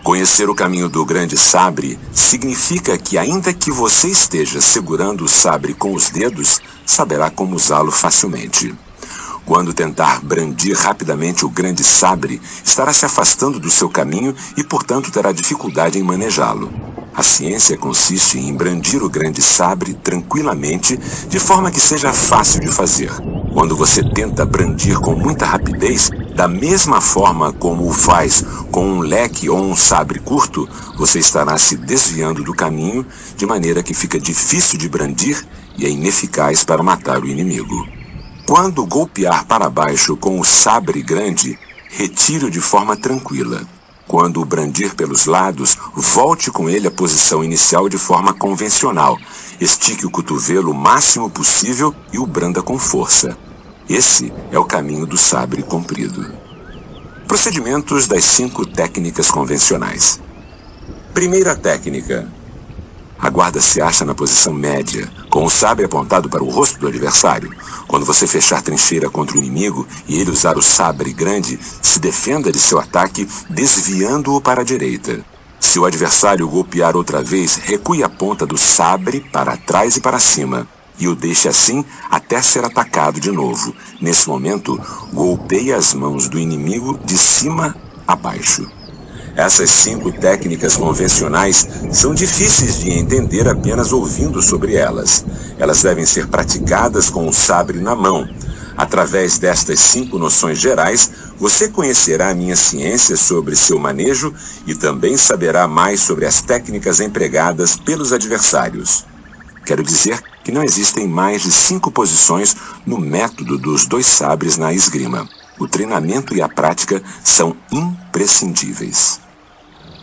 Conhecer o caminho do grande sabre significa que, ainda que você esteja segurando o sabre com os dedos, saberá como usá-lo facilmente. Quando tentar brandir rapidamente o grande sabre, estará se afastando do seu caminho e, portanto, terá dificuldade em manejá-lo. A ciência consiste em brandir o grande sabre tranquilamente, de forma que seja fácil de fazer. Quando você tenta brandir com muita rapidez, da mesma forma como o faz com um leque ou um sabre curto, você estará se desviando do caminho, de maneira que fica difícil de brandir e é ineficaz para matar o inimigo. Quando golpear para baixo com o sabre grande, retire-o de forma tranquila. Quando o brandir pelos lados, volte com ele à posição inicial de forma convencional. Estique o cotovelo o máximo possível e o branda com força. Esse é o caminho do sabre comprido. Procedimentos das 5 técnicas convencionais. Primeira técnica. A guarda se acha na posição média, com o sabre apontado para o rosto do adversário. Quando você fechar trincheira contra o inimigo e ele usar o sabre grande, se defenda de seu ataque desviando-o para a direita. Se o adversário golpear outra vez, recue a ponta do sabre para trás e para cima, e o deixe assim até ser atacado de novo. Nesse momento, golpeie as mãos do inimigo de cima a baixo. Essas 5 técnicas convencionais são difíceis de entender apenas ouvindo sobre elas. Elas devem ser praticadas com o sabre na mão. Através destas 5 noções gerais, você conhecerá a minha ciência sobre seu manejo e também saberá mais sobre as técnicas empregadas pelos adversários. Quero dizer que não existem mais de 5 posições no método dos 2 sabres na esgrima. O treinamento e a prática são imprescindíveis.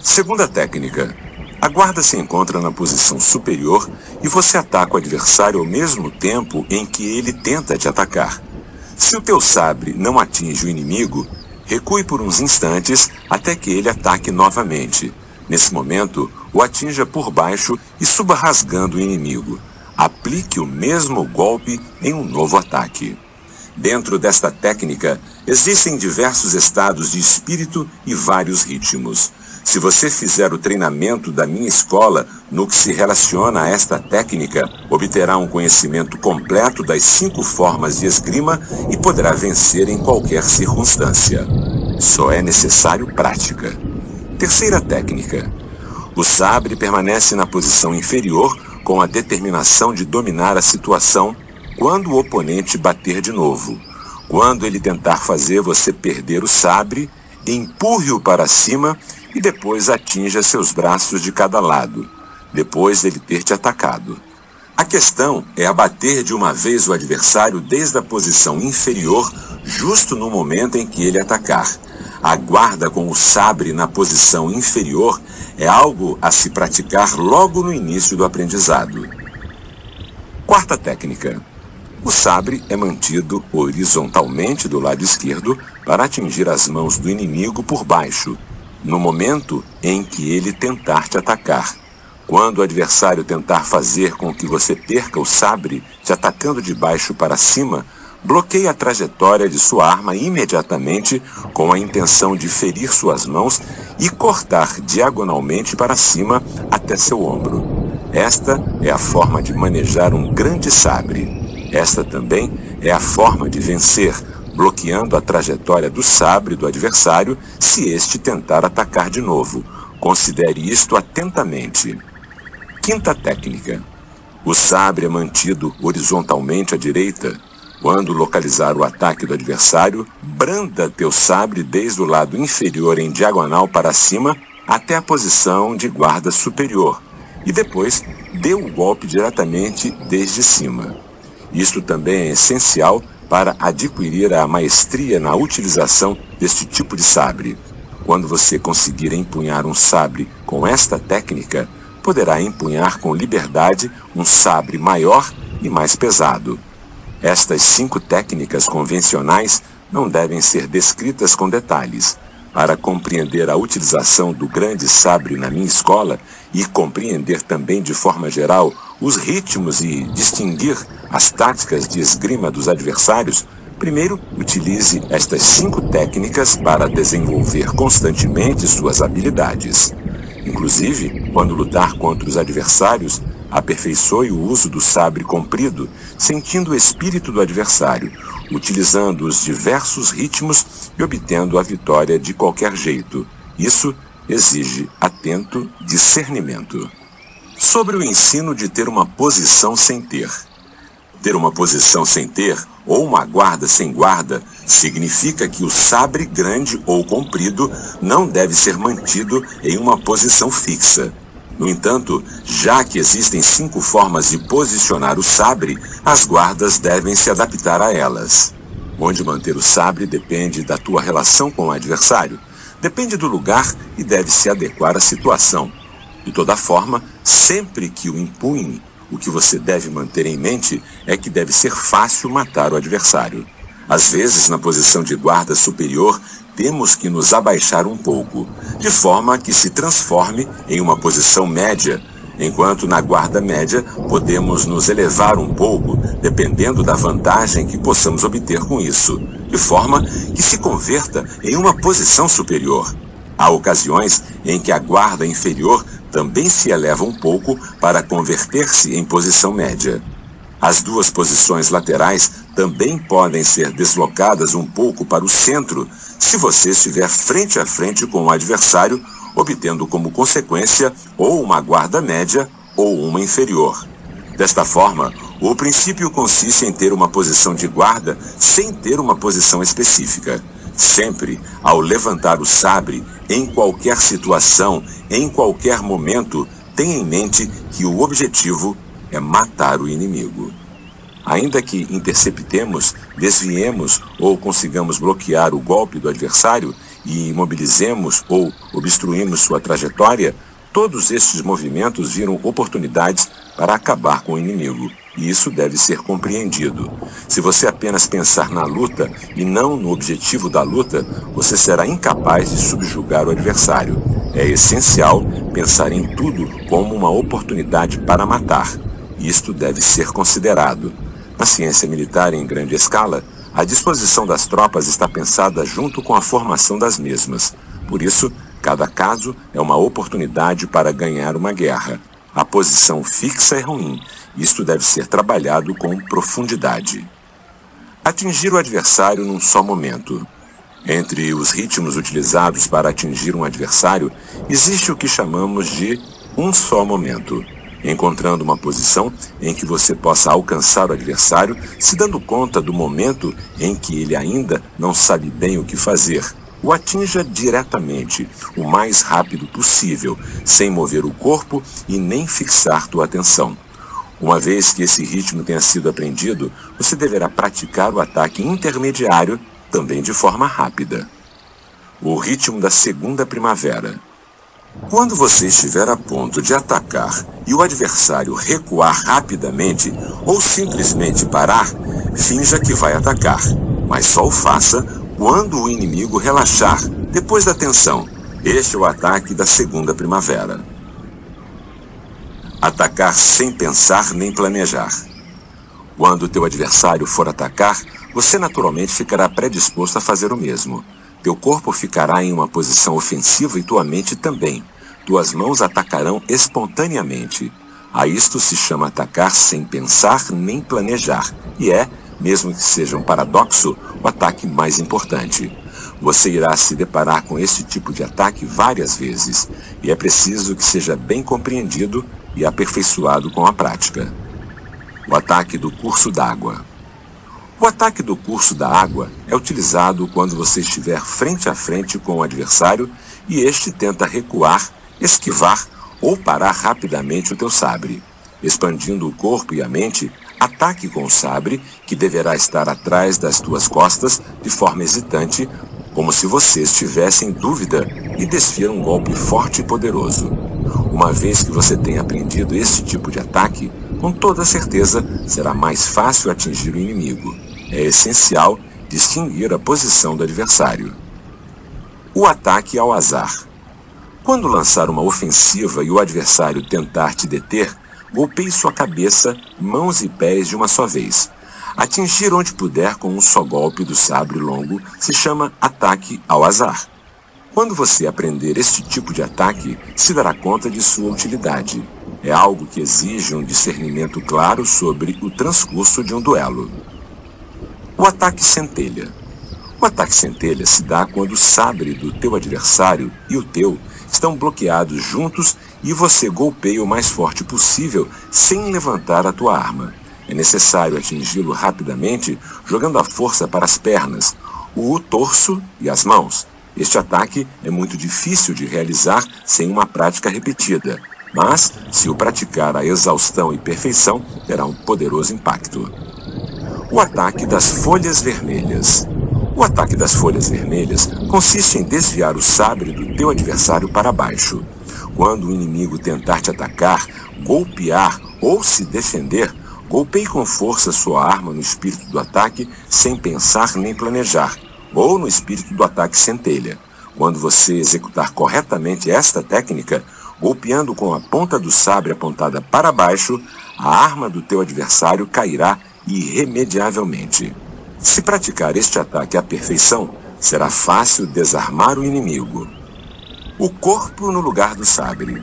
Segunda técnica. A guarda se encontra na posição superior e você ataca o adversário ao mesmo tempo em que ele tenta te atacar. Se o teu sabre não atinge o inimigo, recue por uns instantes até que ele ataque novamente. Nesse momento, o atinja por baixo e suba rasgando o inimigo. Aplique o mesmo golpe em um novo ataque. Dentro desta técnica, existem diversos estados de espírito e vários ritmos. Se você fizer o treinamento da minha escola no que se relaciona a esta técnica, obterá um conhecimento completo das 5 formas de esgrima e poderá vencer em qualquer circunstância. Só é necessário prática. Terceira técnica. O sabre permanece na posição inferior com a determinação de dominar a situação quando o oponente bater de novo. Quando ele tentar fazer você perder o sabre, empurre-o para cima e depois atinja seus braços de cada lado, depois dele ter te atacado. A questão é abater de uma vez o adversário desde a posição inferior, justo no momento em que ele atacar. A guarda com o sabre na posição inferior é algo a se praticar logo no início do aprendizado. Quarta técnica. O sabre é mantido horizontalmente do lado esquerdo para atingir as mãos do inimigo por baixo, no momento em que ele tentar te atacar. Quando o adversário tentar fazer com que você perca o sabre, te atacando de baixo para cima, bloqueie a trajetória de sua arma imediatamente com a intenção de ferir suas mãos e cortar diagonalmente para cima até seu ombro. Esta é a forma de manejar um grande sabre. Esta também é a forma de vencer, bloqueando a trajetória do sabre do adversário se este tentar atacar de novo. Considere isto atentamente. Quinta técnica. O sabre é mantido horizontalmente à direita. Quando localizar o ataque do adversário, branda teu sabre desde o lado inferior em diagonal para cima até a posição de guarda superior. E depois, dê o golpe diretamente desde cima. Isto também é essencial para adquirir a maestria na utilização deste tipo de sabre. Quando você conseguir empunhar um sabre com esta técnica, poderá empunhar com liberdade um sabre maior e mais pesado. Estas 5 técnicas convencionais não devem ser descritas com detalhes. Para compreender a utilização do grande sabre na minha escola e compreender também de forma geral os ritmos e distinguir as táticas de esgrima dos adversários, primeiro utilize estas 5 técnicas para desenvolver constantemente suas habilidades. Inclusive, quando lutar contra os adversários, aperfeiçoe o uso do sabre comprido, sentindo o espírito do adversário, utilizando os diversos ritmos e obtendo a vitória de qualquer jeito. Isso exige atento discernimento. Sobre o ensino de ter uma posição sem ter. Ter uma posição sem ter, ou uma guarda sem guarda, significa que o sabre grande ou comprido não deve ser mantido em uma posição fixa. No entanto, já que existem 5 formas de posicionar o sabre, as guardas devem se adaptar a elas. Onde manter o sabre depende da tua relação com o adversário, depende do lugar e deve se adequar à situação. De toda forma, sempre que o empunhe, o que você deve manter em mente é que deve ser fácil matar o adversário. Às vezes, na posição de guarda superior, temos que nos abaixar um pouco, de forma que se transforme em uma posição média, enquanto na guarda média podemos nos elevar um pouco, dependendo da vantagem que possamos obter com isso, de forma que se converta em uma posição superior. Há ocasiões em que a guarda inferior também se eleva um pouco para converter-se em posição média. As 2 posições laterais também podem ser deslocadas um pouco para o centro se você estiver frente a frente com o adversário, obtendo como consequência ou uma guarda média ou uma inferior. Desta forma, o princípio consiste em ter uma posição de guarda sem ter uma posição específica. Sempre, ao levantar o sabre, em qualquer situação, em qualquer momento, tenha em mente que o objetivo é matar o inimigo. Ainda que interceptemos, desviemos ou consigamos bloquear o golpe do adversário e imobilizemos ou obstruímos sua trajetória, todos estes movimentos viram oportunidades para acabar com o inimigo, e isso deve ser compreendido. Se você apenas pensar na luta e não no objetivo da luta, você será incapaz de subjugar o adversário. É essencial pensar em tudo como uma oportunidade para matar. Isto deve ser considerado. Na ciência militar em grande escala, a disposição das tropas está pensada junto com a formação das mesmas. Por isso, cada caso é uma oportunidade para ganhar uma guerra. A posição fixa é ruim. Isto deve ser trabalhado com profundidade. Atingir o adversário num só momento. Entre os ritmos utilizados para atingir um adversário, existe o que chamamos de um só momento, encontrando uma posição em que você possa alcançar o adversário, se dando conta do momento em que ele ainda não sabe bem o que fazer. O atinja diretamente, o mais rápido possível, sem mover o corpo e nem fixar tua atenção. Uma vez que esse ritmo tenha sido aprendido, você deverá praticar o ataque intermediário, também de forma rápida. O ritmo da segunda primavera. Quando você estiver a ponto de atacar e o adversário recuar rapidamente ou simplesmente parar, finja que vai atacar, mas só o faça quando o inimigo relaxar, depois da tensão. Este é o ataque da segunda primavera. Atacar sem pensar nem planejar. Quando teu adversário for atacar, você naturalmente ficará predisposto a fazer o mesmo. Teu corpo ficará em uma posição ofensiva e tua mente também. Tuas mãos atacarão espontaneamente. A isto se chama atacar sem pensar nem planejar. E é, mesmo que seja um paradoxo, o ataque mais importante. Você irá se deparar com esse tipo de ataque várias vezes, e é preciso que seja bem compreendido e aperfeiçoado com a prática. O ataque do curso d'água. O ataque do curso da água é utilizado quando você estiver frente a frente com o adversário e este tenta recuar, esquivar ou parar rapidamente o teu sabre. Expandindo o corpo e a mente, ataque com o sabre, que deverá estar atrás das tuas costas de forma hesitante, como se você estivesse em dúvida, e desfia um golpe forte e poderoso. Uma vez que você tenha aprendido esse tipo de ataque, com toda certeza será mais fácil atingir o inimigo. É essencial distinguir a posição do adversário. O ataque ao azar. Quando lançar uma ofensiva e o adversário tentar te deter, golpeie sua cabeça, mãos e pés de uma só vez. Atingir onde puder com um só golpe do sabre longo se chama ataque ao azar. Quando você aprender este tipo de ataque, se dará conta de sua utilidade. É algo que exige um discernimento claro sobre o transcurso de um duelo. O ataque centelha. O ataque centelha se dá quando o sabre do teu adversário e o teu estão bloqueados juntos e você golpeia o mais forte possível sem levantar a tua arma. É necessário atingi-lo rapidamente, jogando a força para as pernas, o torso e as mãos. Este ataque é muito difícil de realizar sem uma prática repetida, mas, se o praticar à exaustão e perfeição, terá um poderoso impacto. O ataque das folhas vermelhas. O ataque das folhas vermelhas consiste em desviar o sabre do teu adversário para baixo. Quando o inimigo tentar te atacar, golpear ou se defender, golpeie com força sua arma no espírito do ataque sem pensar nem planejar, ou no espírito do ataque centelha. Quando você executar corretamente esta técnica, golpeando com a ponta do sabre apontada para baixo, a arma do teu adversário cairá irremediavelmente. Se praticar este ataque à perfeição, será fácil desarmar o inimigo. O corpo no lugar do sabre.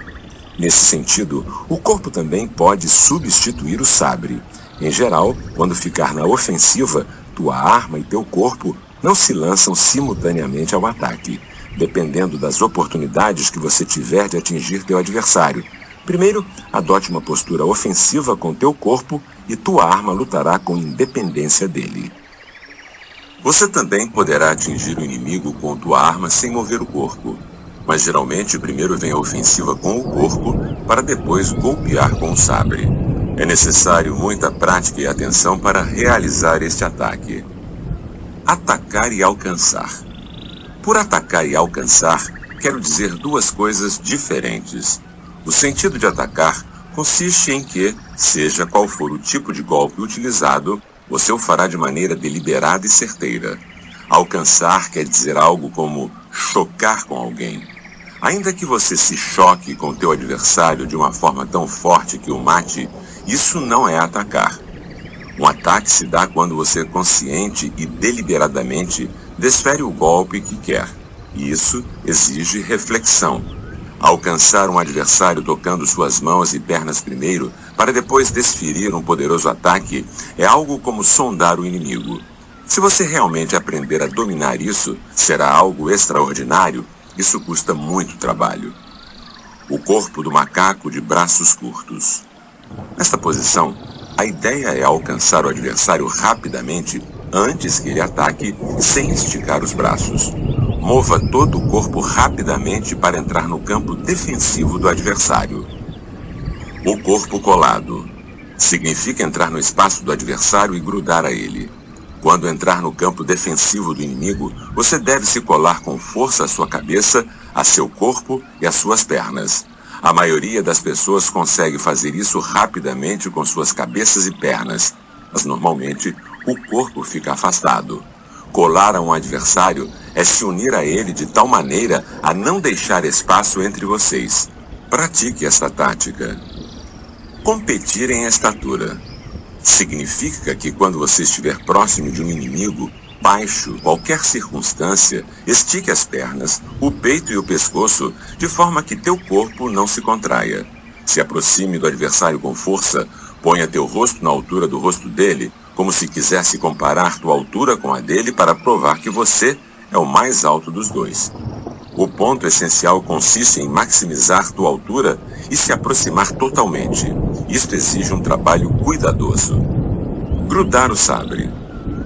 Nesse sentido, o corpo também pode substituir o sabre. Em geral, quando ficar na ofensiva, tua arma e teu corpo não se lançam simultaneamente ao ataque, dependendo das oportunidades que você tiver de atingir teu adversário. Primeiro, adote uma postura ofensiva com teu corpo e tua arma lutará com independência dele. Você também poderá atingir o inimigo com tua arma sem mover o corpo, mas geralmente primeiro vem a ofensiva com o corpo para depois golpear com o sabre. É necessário muita prática e atenção para realizar este ataque. Atacar e alcançar. Por atacar e alcançar, quero dizer duas coisas diferentes. O sentido de atacar consiste em que, seja qual for o tipo de golpe utilizado, você o fará de maneira deliberada e certeira. Alcançar quer dizer algo como chocar com alguém. Ainda que você se choque com teu adversário de uma forma tão forte que o mate, isso não é atacar. Um ataque se dá quando você consciente e deliberadamente desfere o golpe que quer. E isso exige reflexão. Alcançar um adversário tocando suas mãos e pernas primeiro, para depois desferir um poderoso ataque, é algo como sondar o inimigo. Se você realmente aprender a dominar isso, será algo extraordinário. Isso custa muito trabalho. O corpo do macaco de braços curtos. Nesta posição, a ideia é alcançar o adversário rapidamente antes que ele ataque, sem esticar os braços. Mova todo o corpo rapidamente para entrar no campo defensivo do adversário. O corpo colado. Significa entrar no espaço do adversário e grudar a ele. Quando entrar no campo defensivo do inimigo, você deve se colar com força à sua cabeça, a seu corpo e às suas pernas. A maioria das pessoas consegue fazer isso rapidamente com suas cabeças e pernas, mas normalmente o corpo fica afastado. Colar a um adversário é se unir a ele de tal maneira a não deixar espaço entre vocês. Pratique esta tática. Competir em estatura. Significa que quando você estiver próximo de um inimigo, baixo, qualquer circunstância, estique as pernas, o peito e o pescoço, de forma que teu corpo não se contraia. Se aproxime do adversário com força, ponha teu rosto na altura do rosto dele, como se quisesse comparar tua altura com a dele para provar que você é o mais alto dos dois. O ponto essencial consiste em maximizar tua altura e se aproximar totalmente. Isto exige um trabalho cuidadoso. Grudar o sabre.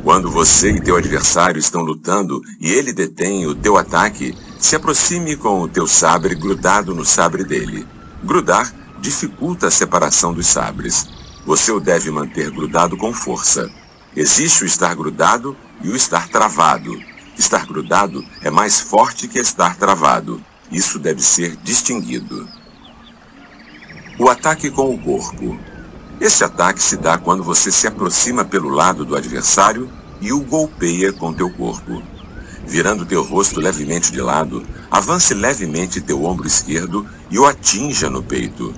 Quando você e teu adversário estão lutando e ele detém o teu ataque, se aproxime com o teu sabre grudado no sabre dele. Grudar dificulta a separação dos sabres. Você o deve manter grudado com força. Existe o estar grudado e o estar travado. Estar grudado é mais forte que estar travado. Isso deve ser distinguido. O ataque com o corpo. Este ataque se dá quando você se aproxima pelo lado do adversário e o golpeia com teu corpo. Virando teu rosto levemente de lado, avance levemente teu ombro esquerdo e o atinja no peito.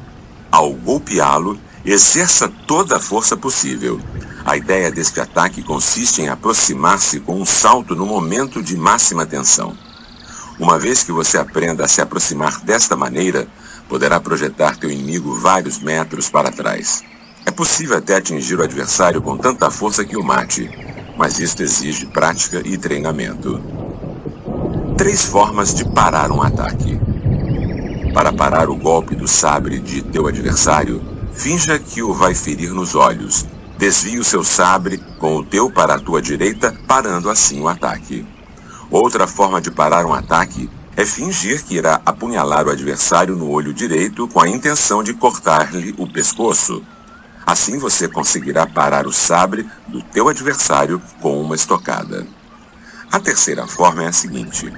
Ao golpeá-lo, exerça toda a força possível. A ideia deste ataque consiste em aproximar-se com um salto no momento de máxima tensão. Uma vez que você aprenda a se aproximar desta maneira, poderá projetar teu inimigo vários metros para trás. É possível até atingir o adversário com tanta força que o mate, mas isto exige prática e treinamento. 3 formas de parar um ataque. Para parar o golpe do sabre de teu adversário, finja que o vai ferir nos olhos. Desvie o seu sabre com o teu para a tua direita, parando assim o ataque. Outra forma de parar um ataque é fingir que irá apunhalar o adversário no olho direito com a intenção de cortar-lhe o pescoço. Assim você conseguirá parar o sabre do teu adversário com uma estocada. A terceira forma é a seguinte: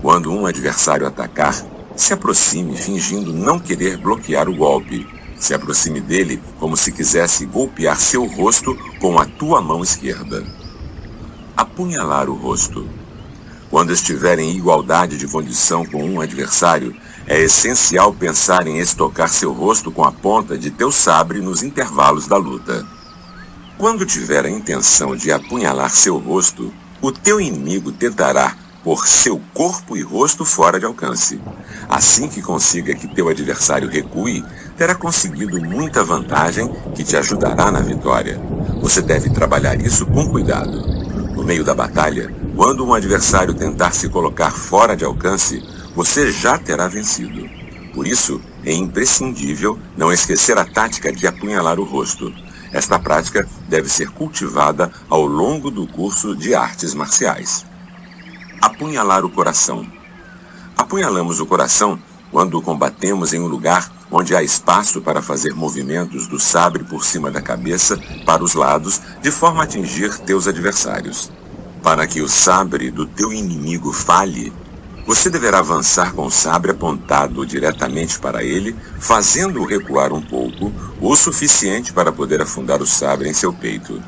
quando um adversário atacar, se aproxime fingindo não querer bloquear o golpe. Se aproxime dele como se quisesse golpear seu rosto com a tua mão esquerda. Apunhalar o rosto. Quando estiver em igualdade de condição com um adversário, é essencial pensar em estocar seu rosto com a ponta de teu sabre nos intervalos da luta. Quando tiver a intenção de apunhalar seu rosto, o teu inimigo tentará pôr seu corpo e rosto fora de alcance. Assim que consiga que teu adversário recue, terá conseguido muita vantagem que te ajudará na vitória. Você deve trabalhar isso com cuidado. No meio da batalha, quando um adversário tentar se colocar fora de alcance, você já terá vencido. Por isso, é imprescindível não esquecer a tática de apunhalar o rosto. Esta prática deve ser cultivada ao longo do curso de artes marciais. Apunhalar o coração. Apunhalamos o coração quando o combatemos em um lugar onde há espaço para fazer movimentos do sabre por cima da cabeça para os lados, de forma a atingir teus adversários. Para que o sabre do teu inimigo falhe, você deverá avançar com o sabre apontado diretamente para ele, fazendo-o recuar um pouco, o suficiente para poder afundar o sabre em seu peito.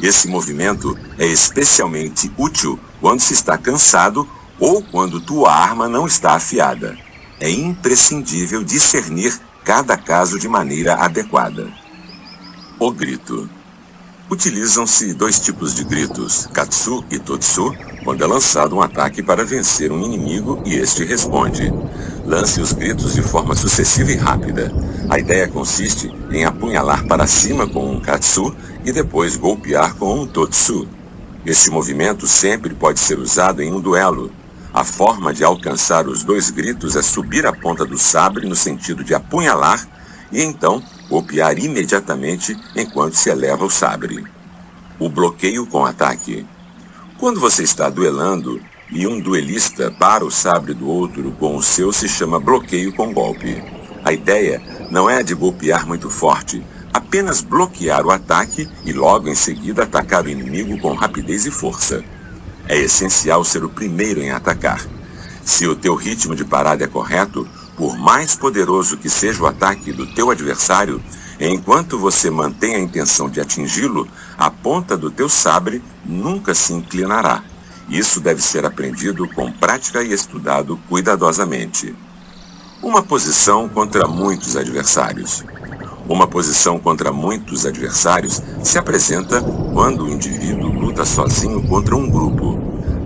Esse movimento é especialmente útil quando se está cansado ou quando tua arma não está afiada. É imprescindível discernir cada caso de maneira adequada. O grito. Utilizam-se dois tipos de gritos, Katsu e Totsu, quando é lançado um ataque para vencer um inimigo e este responde. Lance os gritos de forma sucessiva e rápida. A ideia consiste em apunhalar para cima com um Katsu e depois golpear com um Totsu. Este movimento sempre pode ser usado em um duelo. A forma de alcançar os dois gritos é subir a ponta do sabre no sentido de apunhalar e então golpear imediatamente enquanto se eleva o sabre. O bloqueio com ataque. Quando você está duelando e um duelista para o sabre do outro com o seu, se chama bloqueio com golpe. A ideia não é a de golpear muito forte, apenas bloquear o ataque e logo em seguida atacar o inimigo com rapidez e força. É essencial ser o primeiro em atacar. Se o teu ritmo de parada é correto, por mais poderoso que seja o ataque do teu adversário, enquanto você mantém a intenção de atingi-lo, a ponta do teu sabre nunca se inclinará. Isso deve ser aprendido com prática e estudado cuidadosamente. Uma posição contra muitos adversários. Uma posição contra muitos adversários se apresenta quando o indivíduo luta sozinho contra um grupo.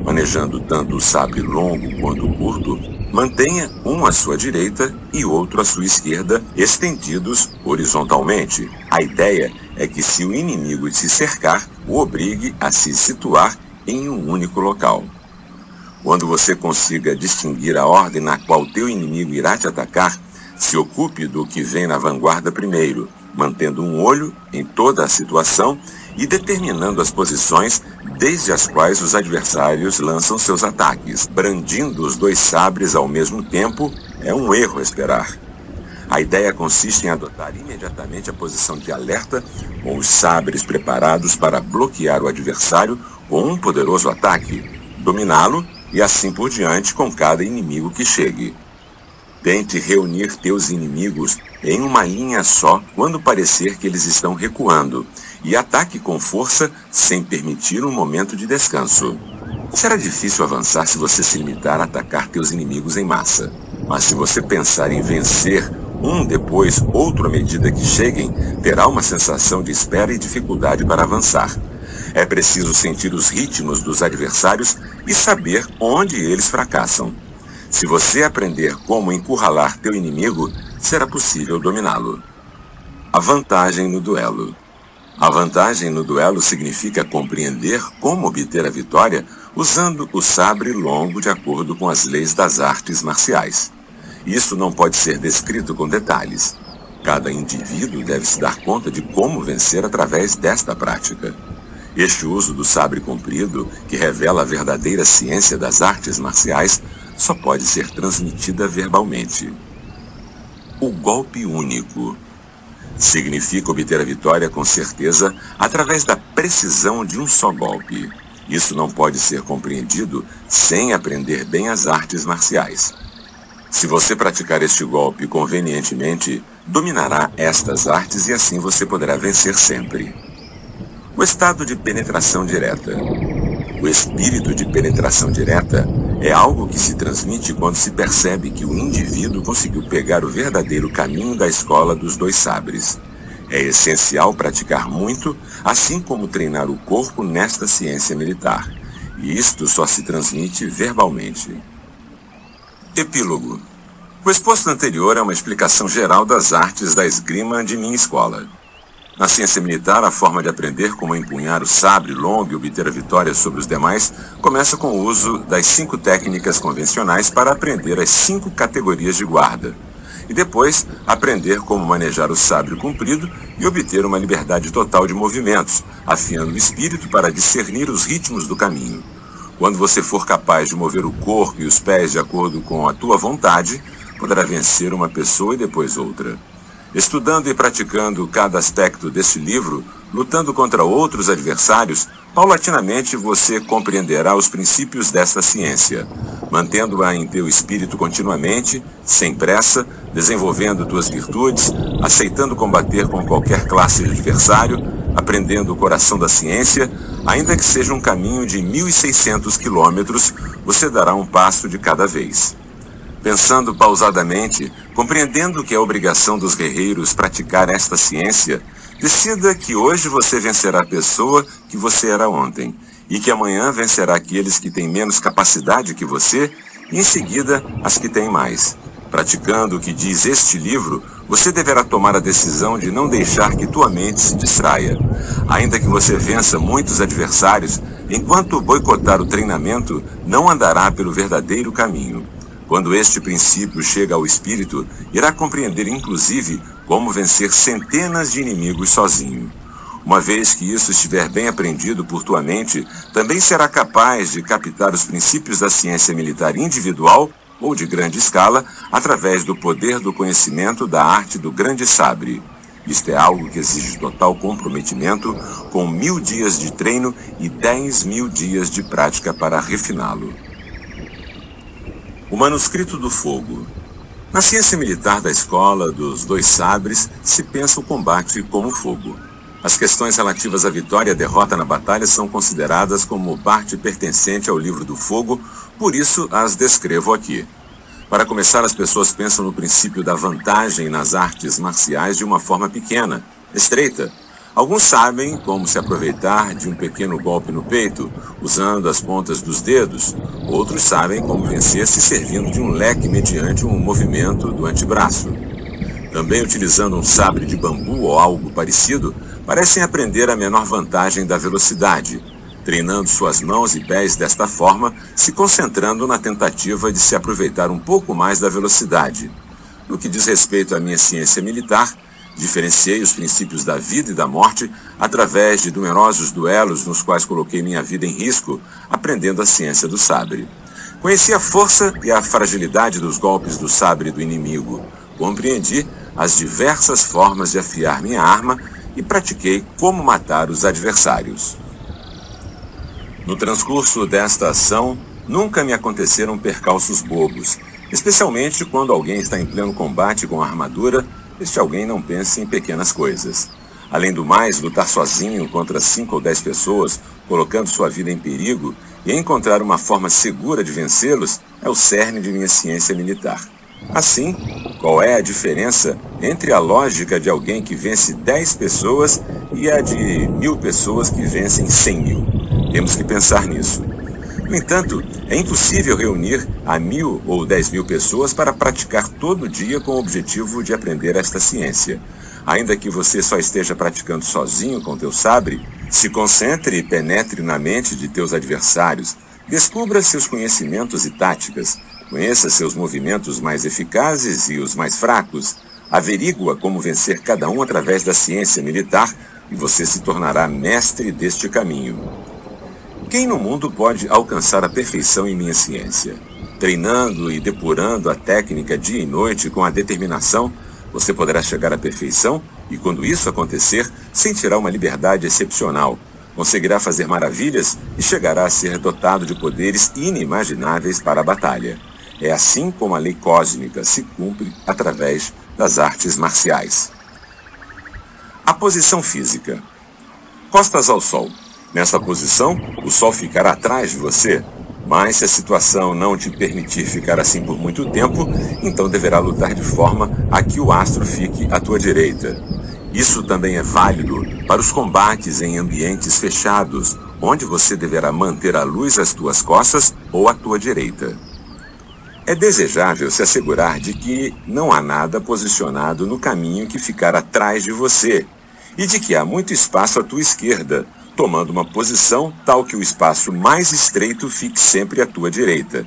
Manejando tanto o sabre longo quanto o curto, mantenha um à sua direita e outro à sua esquerda, estendidos horizontalmente. A ideia é que se o inimigo te cercar, o obrigue a se situar em um único local. Quando você consiga distinguir a ordem na qual teu inimigo irá te atacar, se ocupe do que vem na vanguarda primeiro, mantendo um olho em toda a situação e determinando as posições desde as quais os adversários lançam seus ataques. Brandindo os dois sabres ao mesmo tempo é um erro esperar. A ideia consiste em adotar imediatamente a posição de alerta, com os sabres preparados para bloquear o adversário com um poderoso ataque, dominá-lo e assim por diante com cada inimigo que chegue. Tente reunir teus inimigos em uma linha só quando parecer que eles estão recuando e ataque com força sem permitir um momento de descanso. Será difícil avançar se você se limitar a atacar teus inimigos em massa, mas se você pensar em vencer um depois outro à medida que cheguem, terá uma sensação de espera e dificuldade para avançar. É preciso sentir os ritmos dos adversários e saber onde eles fracassam. Se você aprender como encurralar teu inimigo, será possível dominá-lo. A vantagem no duelo. A vantagem no duelo significa compreender como obter a vitória usando o sabre longo de acordo com as leis das artes marciais. Isso não pode ser descrito com detalhes. Cada indivíduo deve se dar conta de como vencer através desta prática. Este uso do sabre comprido, que revela a verdadeira ciência das artes marciais, só pode ser transmitida verbalmente. O golpe único significa obter a vitória com certeza através da precisão de um só golpe. Isso não pode ser compreendido sem aprender bem as artes marciais. Se você praticar este golpe convenientemente, dominará estas artes e assim você poderá vencer sempre. O estado de penetração direta. O espírito de penetração direta é algo que se transmite quando se percebe que o indivíduo conseguiu pegar o verdadeiro caminho da escola dos dois sabres. É essencial praticar muito, assim como treinar o corpo nesta ciência militar. E isto só se transmite verbalmente. Epílogo. O exposto anterior é uma explicação geral das artes da esgrima de minha escola. Na ciência militar, a forma de aprender como empunhar o sabre longo e obter a vitória sobre os demais começa com o uso das 5 técnicas convencionais para aprender as 5 categorias de guarda. e depois aprender como manejar o sabre comprido e obter uma liberdade total de movimentos, afiando o espírito para discernir os ritmos do caminho. Quando você for capaz de mover o corpo e os pés de acordo com a tua vontade, poderá vencer uma pessoa e depois outra. Estudando e praticando cada aspecto deste livro, lutando contra outros adversários, paulatinamente você compreenderá os princípios desta ciência, mantendo-a em teu espírito continuamente, sem pressa, desenvolvendo tuas virtudes, aceitando combater com qualquer classe de adversário, aprendendo o coração da ciência, ainda que seja um caminho de 1.600 quilômetros, você dará um passo de cada vez. Pensando pausadamente, compreendendo que é obrigação dos guerreiros praticar esta ciência, decida que hoje você vencerá a pessoa que você era ontem, e que amanhã vencerá aqueles que têm menos capacidade que você, e em seguida as que têm mais. Praticando o que diz este livro, você deverá tomar a decisão de não deixar que tua mente se distraia. Ainda que você vença muitos adversários, enquanto boicotar o treinamento, não andará pelo verdadeiro caminho. Quando este princípio chega ao espírito, irá compreender inclusive como vencer centenas de inimigos sozinho. Uma vez que isso estiver bem aprendido por tua mente, também será capaz de captar os princípios da ciência militar individual ou de grande escala através do poder do conhecimento da arte do grande sabre. Isto é algo que exige total comprometimento, com 1000 dias de treino e 10.000 dias de prática para refiná-lo. O manuscrito do fogo. Na ciência militar da escola dos 2 sabres, se pensa o combate como fogo. As questões relativas à vitória e à derrota na batalha são consideradas como parte pertencente ao livro do fogo, por isso as descrevo aqui. Para começar, as pessoas pensam no princípio da vantagem nas artes marciais de uma forma pequena, estreita. Alguns sabem como se aproveitar de um pequeno golpe no peito, usando as pontas dos dedos. Outros sabem como vencer se servindo de um leque mediante um movimento do antebraço. Também utilizando um sabre de bambu ou algo parecido, parecem aprender a menor vantagem da velocidade, treinando suas mãos e pés desta forma, se concentrando na tentativa de se aproveitar um pouco mais da velocidade. No que diz respeito à minha ciência militar, diferenciei os princípios da vida e da morte através de numerosos duelos nos quais coloquei minha vida em risco, aprendendo a ciência do sabre. Conheci a força e a fragilidade dos golpes do sabre do inimigo. Compreendi as diversas formas de afiar minha arma e pratiquei como matar os adversários. No transcurso desta ação, nunca me aconteceram percalços bobos, especialmente quando alguém está em pleno combate com a armadura. Este alguém não pense em pequenas coisas. Além do mais, lutar sozinho contra 5 ou 10 pessoas, colocando sua vida em perigo, e encontrar uma forma segura de vencê-los, é o cerne de minha ciência militar. Assim, qual é a diferença entre a lógica de alguém que vence 10 pessoas e a de 1000 pessoas que vencem 100.000? Temos que pensar nisso. No entanto, é impossível reunir a 1000 ou 10.000 pessoas para praticar todo dia com o objetivo de aprender esta ciência. Ainda que você só esteja praticando sozinho com teu sabre, se concentre e penetre na mente de teus adversários, descubra seus conhecimentos e táticas, conheça seus movimentos mais eficazes e os mais fracos, averigua como vencer cada um através da ciência militar e você se tornará mestre deste caminho. Quem no mundo pode alcançar a perfeição em minha ciência? Treinando e depurando a técnica dia e noite com a determinação, você poderá chegar à perfeição e, quando isso acontecer, sentirá uma liberdade excepcional, conseguirá fazer maravilhas e chegará a ser dotado de poderes inimagináveis para a batalha. É assim como a lei cósmica se cumpre através das artes marciais. A posição física. Costas ao sol. Nessa posição, o sol ficará atrás de você, mas se a situação não te permitir ficar assim por muito tempo, então deverá lutar de forma a que o astro fique à tua direita. Isso também é válido para os combates em ambientes fechados, onde você deverá manter a luz às tuas costas ou à tua direita. É desejável se assegurar de que não há nada posicionado no caminho que ficar atrás de você, e de que há muito espaço à tua esquerda, tomando uma posição tal que o espaço mais estreito fique sempre à tua direita.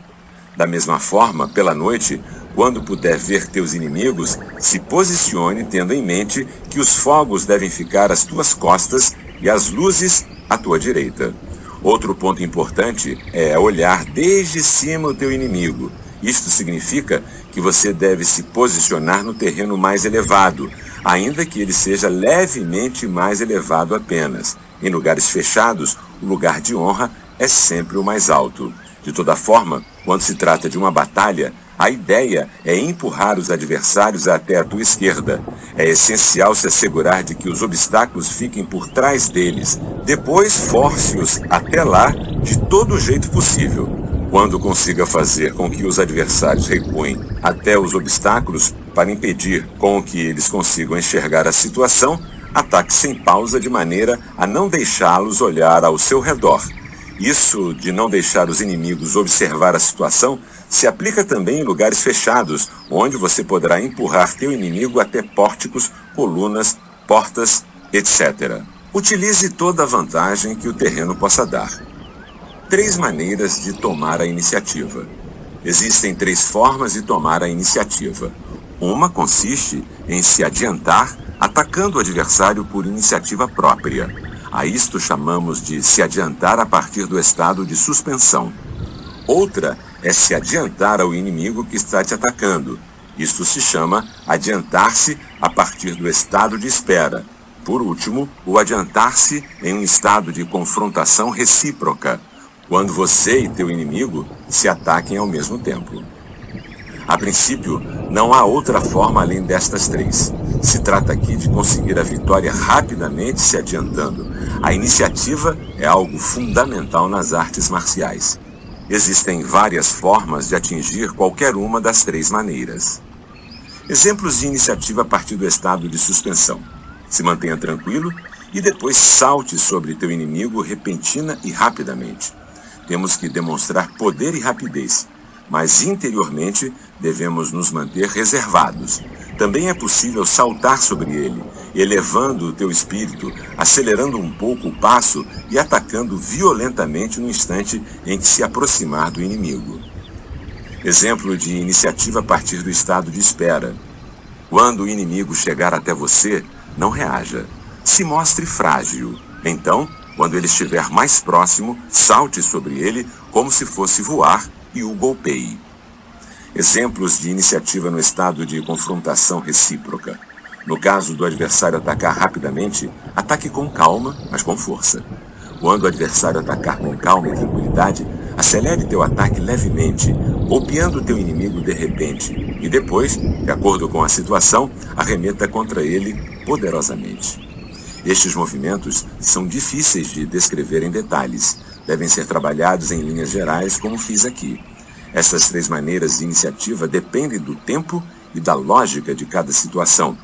Da mesma forma, pela noite, Quando puder ver teus inimigos, se posicione tendo em mente que os fogos devem ficar às tuas costas e as luzes à tua direita. Outro ponto importante é olhar desde cima o teu inimigo. Isto significa que você deve se posicionar no terreno mais elevado, ainda que ele seja levemente mais elevado apenas. Em lugares fechados, o lugar de honra é sempre o mais alto. De toda forma, quando se trata de uma batalha, a ideia é empurrar os adversários até a tua esquerda. É essencial se assegurar de que os obstáculos fiquem por trás deles. Depois, force-os até lá de todo jeito possível. Quando consiga fazer com que os adversários recuem até os obstáculos para impedir com que eles consigam enxergar a situação, ataque sem pausa de maneira a não deixá-los olhar ao seu redor. Isso de não deixar os inimigos observar a situação se aplica também em lugares fechados, onde você poderá empurrar teu inimigo até pórticos, colunas, portas, etc. Utilize toda a vantagem que o terreno possa dar. 3 maneiras de tomar a iniciativa. Existem 3 formas de tomar a iniciativa. Uma consiste em se adiantar atacando o adversário por iniciativa própria. A isto chamamos de se adiantar a partir do estado de suspensão. Outra é se adiantar ao inimigo que está te atacando. Isto se chama adiantar-se a partir do estado de espera. Por último, o adiantar-se em um estado de confrontação recíproca, quando você e teu inimigo se ataquem ao mesmo tempo. A princípio, não há outra forma além destas 3. Se trata aqui de conseguir a vitória rapidamente se adiantando. A iniciativa é algo fundamental nas artes marciais. Existem várias formas de atingir qualquer uma das 3 maneiras. Exemplos de iniciativa a partir do estado de suspensão. Se mantenha tranquilo e depois salte sobre teu inimigo repentina e rapidamente. Temos que demonstrar poder e rapidez, mas interiormente devemos nos manter reservados. Também é possível saltar sobre ele, elevando o teu espírito, acelerando um pouco o passo e atacando violentamente no instante em que se aproximar do inimigo. Exemplo de iniciativa a partir do estado de espera. Quando o inimigo chegar até você, não reaja. Se mostre frágil. Então, quando ele estiver mais próximo, salte sobre ele como se fosse voar e o golpeie. Exemplos de iniciativa no estado de confrontação recíproca. No caso do adversário atacar rapidamente, ataque com calma, mas com força. Quando o adversário atacar com calma e tranquilidade, acelere teu ataque levemente, golpeando teu inimigo de repente, e depois, de acordo com a situação, arremeta contra ele poderosamente. Estes movimentos são difíceis de descrever em detalhes, devem ser trabalhados em linhas gerais, como fiz aqui. Essas 3 maneiras de iniciativa dependem do tempo e da lógica de cada situação,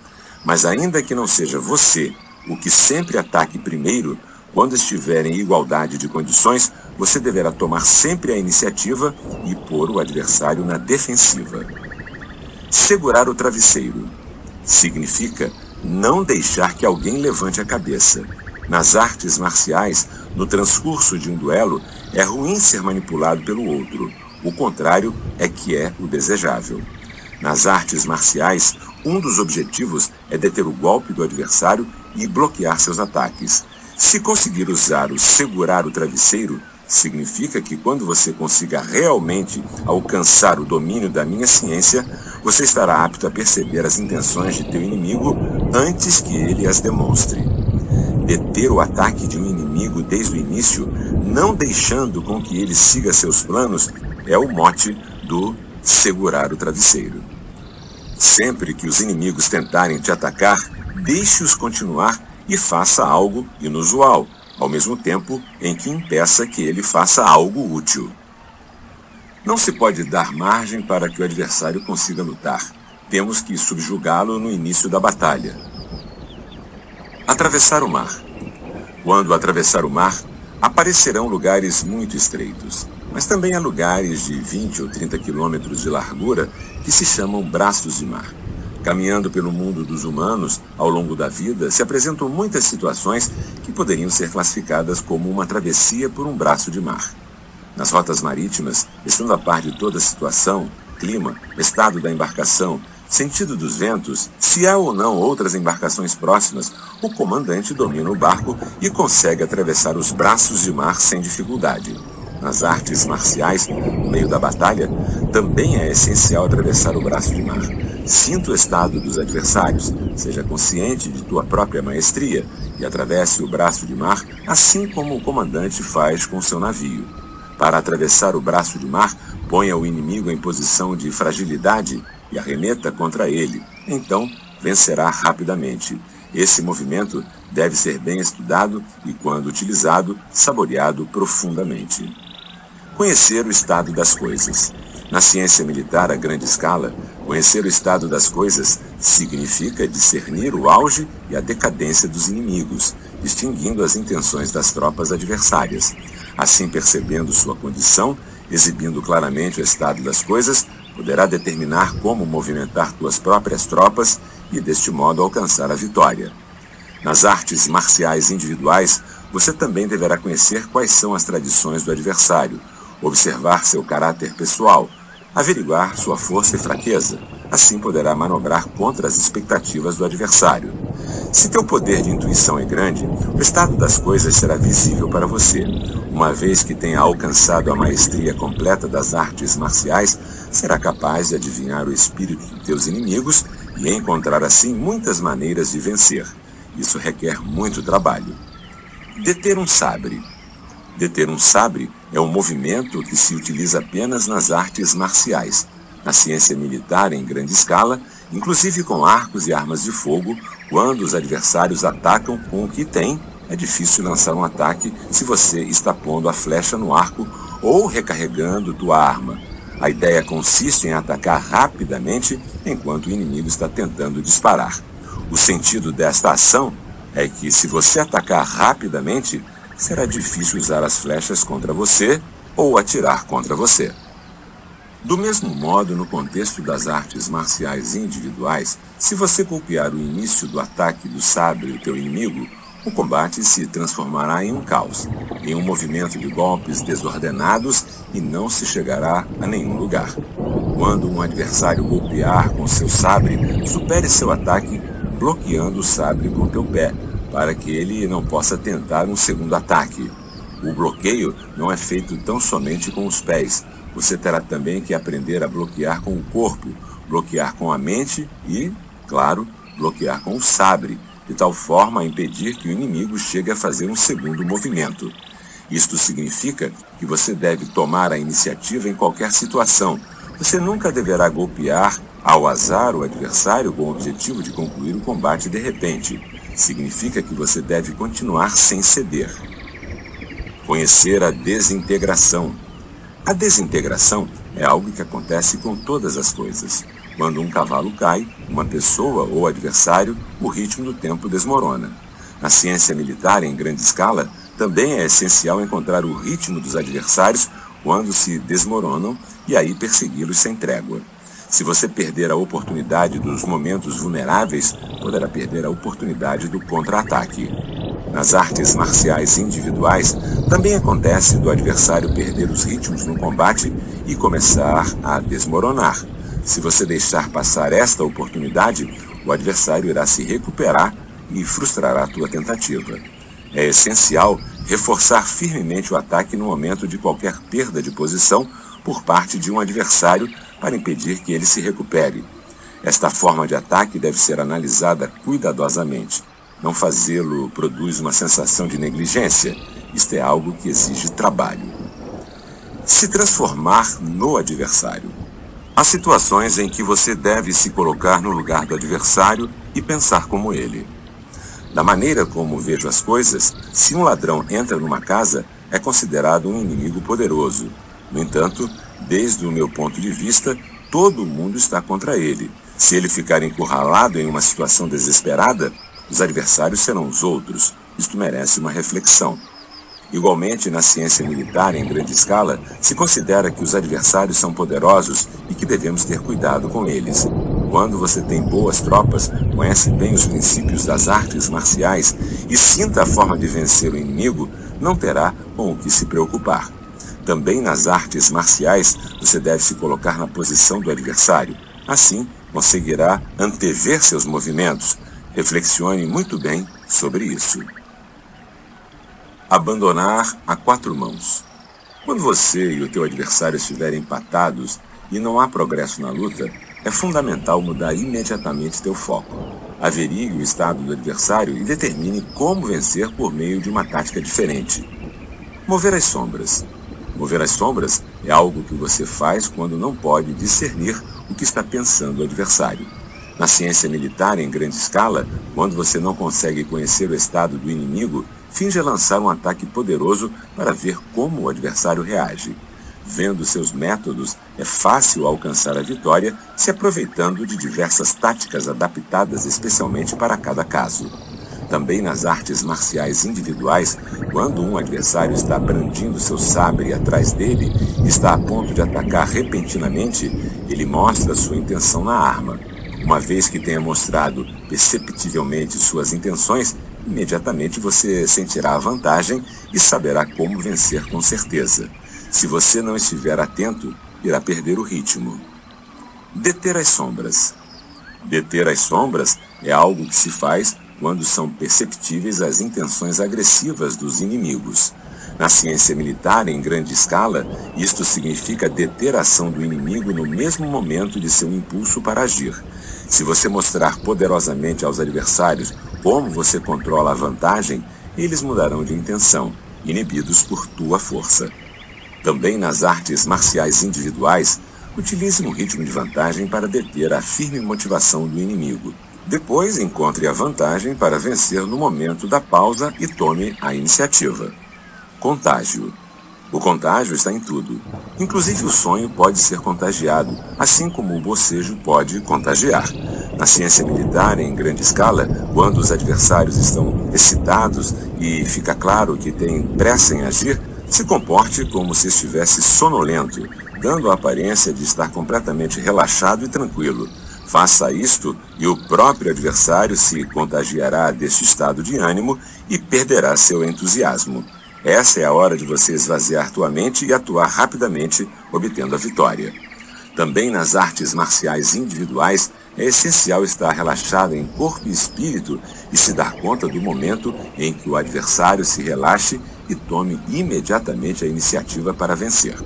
mas ainda que não seja você o que sempre ataque primeiro, quando estiver em igualdade de condições, você deverá tomar sempre a iniciativa e pôr o adversário na defensiva. Segurar o travesseiro significa não deixar que alguém levante a cabeça. Nas artes marciais, no transcurso de um duelo, é ruim ser manipulado pelo outro. O contrário é que é o desejável. Nas artes marciais, um dos objetivos é deter o golpe do adversário e bloquear seus ataques. Se conseguir usar o segurar o travesseiro, significa que quando você consiga realmente alcançar o domínio da minha ciência, você estará apto a perceber as intenções de teu inimigo antes que ele as demonstre. Deter o ataque de um inimigo desde o início, não deixando com que ele siga seus planos, é o mote do segurar o travesseiro. Sempre que os inimigos tentarem te atacar, deixe-os continuar e faça algo inusual, ao mesmo tempo em que impeça que ele faça algo útil. Não se pode dar margem para que o adversário consiga lutar. Temos que subjugá-lo no início da batalha. Atravessar o mar. Quando atravessar o mar, aparecerão lugares muito estreitos, mas também há lugares de 20 ou 30 quilômetros de largura que se chamam braços de mar. Caminhando pelo mundo dos humanos, ao longo da vida, se apresentam muitas situações que poderiam ser classificadas como uma travessia por um braço de mar. Nas rotas marítimas, estando a par de toda a situação, clima, estado da embarcação, sentido dos ventos, se há ou não outras embarcações próximas, o comandante domina o barco e consegue atravessar os braços de mar sem dificuldade. Nas artes marciais, no meio da batalha, também é essencial atravessar o braço de mar. Sinta o estado dos adversários, seja consciente de tua própria maestria e atravesse o braço de mar, assim como o comandante faz com seu navio. Para atravessar o braço de mar, ponha o inimigo em posição de fragilidade e arremeta contra ele. Então, vencerá rapidamente. Esse movimento deve ser bem estudado e, quando utilizado, saboreado profundamente. Conhecer o estado das coisas. Na ciência militar a grande escala, conhecer o estado das coisas significa discernir o auge e a decadência dos inimigos, distinguindo as intenções das tropas adversárias. Assim, percebendo sua condição, exibindo claramente o estado das coisas, poderá determinar como movimentar tuas próprias tropas e, deste modo, alcançar a vitória. Nas artes marciais individuais, você também deverá conhecer quais são as tradições do adversário, observar seu caráter pessoal, averiguar sua força e fraqueza. Assim poderá manobrar contra as expectativas do adversário. Se teu poder de intuição é grande, o estado das coisas será visível para você. Uma vez que tenha alcançado a maestria completa das artes marciais, será capaz de adivinhar o espírito de teus inimigos e encontrar assim muitas maneiras de vencer. Isso requer muito trabalho. Deter um sabre. Deter um sabre é um movimento que se utiliza apenas nas artes marciais. Na ciência militar em grande escala, inclusive com arcos e armas de fogo, quando os adversários atacam com o que tem, é difícil lançar um ataque se você está pondo a flecha no arco ou recarregando tua arma. A ideia consiste em atacar rapidamente enquanto o inimigo está tentando disparar. O sentido desta ação é que, se você atacar rapidamente, será difícil usar as flechas contra você ou atirar contra você. Do mesmo modo, no contexto das artes marciais individuais, se você golpear o início do ataque do sabre do teu inimigo, o combate se transformará em um caos, em um movimento de golpes desordenados e não se chegará a nenhum lugar. Quando um adversário golpear com seu sabre, supere seu ataque bloqueando o sabre com teu pé, para que ele não possa tentar um segundo ataque. O bloqueio não é feito tão somente com os pés. Você terá também que aprender a bloquear com o corpo, bloquear com a mente e, claro, bloquear com o sabre, de tal forma a impedir que o inimigo chegue a fazer um segundo movimento. Isto significa que você deve tomar a iniciativa em qualquer situação. Você nunca deverá golpear ao azar o adversário com o objetivo de concluir o combate de repente. Significa que você deve continuar sem ceder. Conhecer a desintegração. A desintegração é algo que acontece com todas as coisas. Quando um cavalo cai, uma pessoa ou adversário, o ritmo do tempo desmorona. Na ciência militar em grande escala, também é essencial encontrar o ritmo dos adversários quando se desmoronam e aí persegui-los sem trégua. Se você perder a oportunidade dos momentos vulneráveis, poderá perder a oportunidade do contra-ataque. Nas artes marciais individuais, também acontece do adversário perder os ritmos no combate e começar a desmoronar. Se você deixar passar esta oportunidade, o adversário irá se recuperar e frustrará a tua tentativa. É essencial reforçar firmemente o ataque no momento de qualquer perda de posição por parte de um adversário para impedir que ele se recupere. Esta forma de ataque deve ser analisada cuidadosamente. Não fazê-lo produz uma sensação de negligência. Isto é algo que exige trabalho. Se transformar no adversário. Há situações em que você deve se colocar no lugar do adversário e pensar como ele. Da maneira como vejo as coisas, se um ladrão entra numa casa, é considerado um inimigo poderoso. No entanto, desde o meu ponto de vista, todo mundo está contra ele. Se ele ficar encurralado em uma situação desesperada, os adversários serão os outros. Isto merece uma reflexão. Igualmente, na ciência militar em grande escala, se considera que os adversários são poderosos e que devemos ter cuidado com eles. Quando você tem boas tropas, conhece bem os princípios das artes marciais e sinta a forma de vencer o inimigo, não terá com o que se preocupar. Também nas artes marciais, você deve se colocar na posição do adversário. Assim, conseguirá antever seus movimentos. Reflexione muito bem sobre isso. Abandonar a 4 mãos. Quando você e o teu adversário estiverem empatados e não há progresso na luta, é fundamental mudar imediatamente teu foco. Averigue o estado do adversário e determine como vencer por meio de uma tática diferente. Mover as sombras. Mover as sombras é algo que você faz quando não pode discernir o que está pensando o adversário. Na ciência militar em grande escala, quando você não consegue conhecer o estado do inimigo, finge lançar um ataque poderoso para ver como o adversário reage. Vendo seus métodos, é fácil alcançar a vitória se aproveitando de diversas táticas adaptadas especialmente para cada caso. Também nas artes marciais individuais, quando um adversário está brandindo seu sabre atrás dele e está a ponto de atacar repentinamente, ele mostra sua intenção na arma. Uma vez que tenha mostrado perceptivelmente suas intenções, imediatamente você sentirá a vantagem e saberá como vencer com certeza. Se você não estiver atento, irá perder o ritmo. Deter as sombras. Deter as sombras é algo que se faz quando são perceptíveis as intenções agressivas dos inimigos. Na ciência militar, em grande escala, isto significa deter a ação do inimigo no mesmo momento de seu impulso para agir. Se você mostrar poderosamente aos adversários como você controla a vantagem, eles mudarão de intenção, inibidos por tua força. Também nas artes marciais individuais, utilize um ritmo de vantagem para deter a firme motivação do inimigo. Depois, encontre a vantagem para vencer no momento da pausa e tome a iniciativa. Contágio. O contágio está em tudo. Inclusive o sonho pode ser contagiado, assim como o bocejo pode contagiar. Na ciência militar, em grande escala, quando os adversários estão excitados e fica claro que têm pressa em agir, se comporte como se estivesse sonolento, dando a aparência de estar completamente relaxado e tranquilo. Faça isto e o próprio adversário se contagiará deste estado de ânimo e perderá seu entusiasmo. Essa é a hora de você esvaziar tua mente e atuar rapidamente, obtendo a vitória. Também nas artes marciais individuais, é essencial estar relaxado em corpo e espírito e se dar conta do momento em que o adversário se relaxe e tome imediatamente a iniciativa para vencer.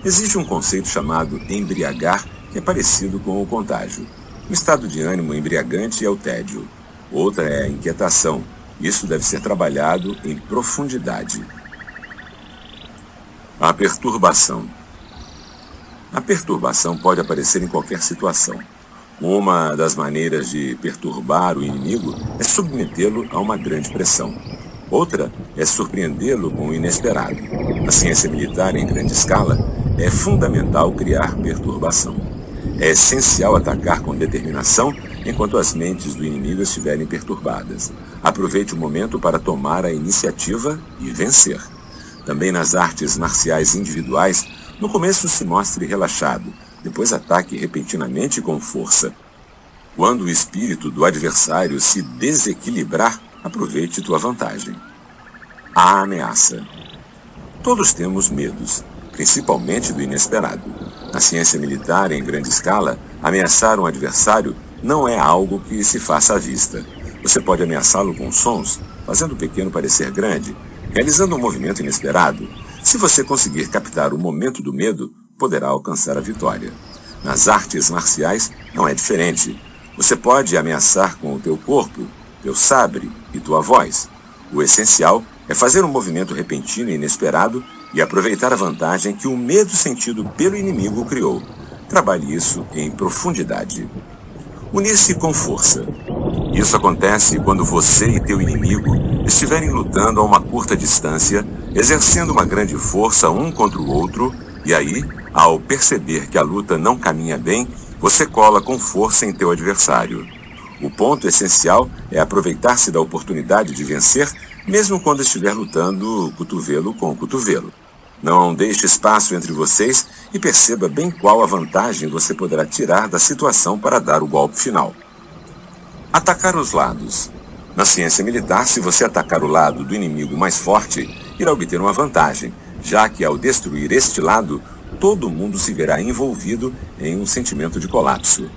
Existe um conceito chamado embriagar, que é parecido com o contágio. Um estado de ânimo embriagante é o tédio. Outra é a inquietação. Isso deve ser trabalhado em profundidade. A perturbação. A perturbação pode aparecer em qualquer situação. Uma das maneiras de perturbar o inimigo é submetê-lo a uma grande pressão. Outra é surpreendê-lo com o inesperado. Na ciência militar em grande escala, é fundamental criar perturbação. É essencial atacar com determinação enquanto as mentes do inimigo estiverem perturbadas. Aproveite o momento para tomar a iniciativa e vencer. Também nas artes marciais individuais, no começo se mostre relaxado, depois ataque repentinamente com força. Quando o espírito do adversário se desequilibrar, aproveite tua vantagem. A ameaça. Todos temos medos, principalmente do inesperado. Na ciência militar, em grande escala, ameaçar um adversário não é algo que se faça à vista. Você pode ameaçá-lo com sons, fazendo o pequeno parecer grande, realizando um movimento inesperado. Se você conseguir captar o momento do medo, poderá alcançar a vitória. Nas artes marciais, não é diferente. Você pode ameaçar com o teu corpo, teu sabre e tua voz. O essencial é fazer um movimento repentino e inesperado e aproveitar a vantagem que o medo sentido pelo inimigo criou. Trabalhe isso em profundidade. Unir-se com força. Isso acontece quando você e teu inimigo estiverem lutando a uma curta distância, exercendo uma grande força um contra o outro, e aí, ao perceber que a luta não caminha bem, você cola com força em teu adversário. O ponto essencial é aproveitar-se da oportunidade de vencer, mesmo quando estiver lutando cotovelo com cotovelo. Não deixe espaço entre vocês e perceba bem qual a vantagem você poderá tirar da situação para dar o golpe final. Atacar os lados. Na ciência militar, se você atacar o lado do inimigo mais forte, irá obter uma vantagem. já que ao destruir este lado, todo mundo se verá envolvido em um sentimento de colapso.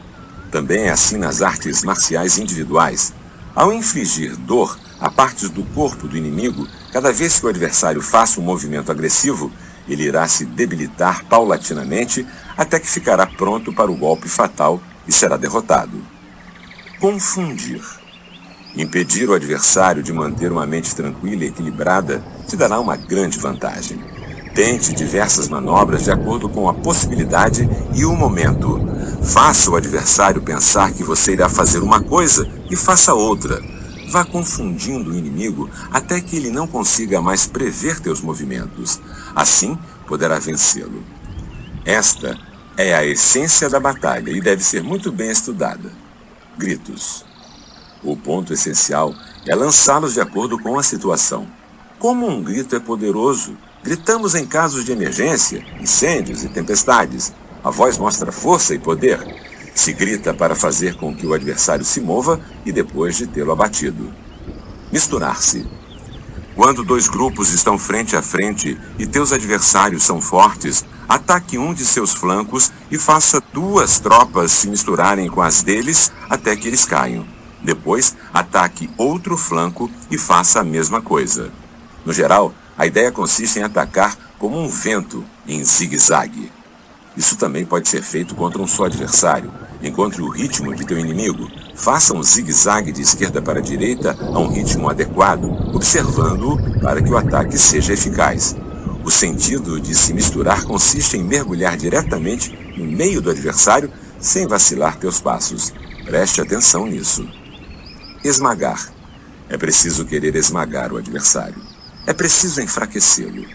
Também é assim nas artes marciais individuais. Ao infligir dor a partes do corpo do inimigo, cada vez que o adversário faça um movimento agressivo, ele irá se debilitar paulatinamente até que ficará pronto para o golpe fatal e será derrotado. Confundir. Impedir o adversário de manter uma mente tranquila e equilibrada te dará uma grande vantagem. Tente diversas manobras de acordo com a possibilidade e o momento. Faça o adversário pensar que você irá fazer uma coisa e faça outra. Vá confundindo o inimigo até que ele não consiga mais prever teus movimentos. Assim, poderá vencê-lo. Esta é a essência da batalha e deve ser muito bem estudada. Gritos. O ponto essencial é lançá-los de acordo com a situação. Como um grito é poderoso, gritamos em casos de emergência, incêndios e tempestades. A voz mostra força e poder. Se grita para fazer com que o adversário se mova e depois de tê-lo abatido. Misturar-se. Quando dois grupos estão frente a frente e teus adversários são fortes, ataque um de seus flancos e faça duas tropas se misturarem com as deles até que eles caiam. Depois, ataque outro flanco e faça a mesma coisa. No geral, a ideia consiste em atacar como um vento, em zigue-zague. Isso também pode ser feito contra um só adversário. Encontre o ritmo de teu inimigo. Faça um zigue-zague de esquerda para a direita a um ritmo adequado, observando-o para que o ataque seja eficaz. O sentido de se misturar consiste em mergulhar diretamente no meio do adversário sem vacilar teus passos. Preste atenção nisso. Esmagar. É preciso querer esmagar o adversário. É preciso enfraquecê-lo.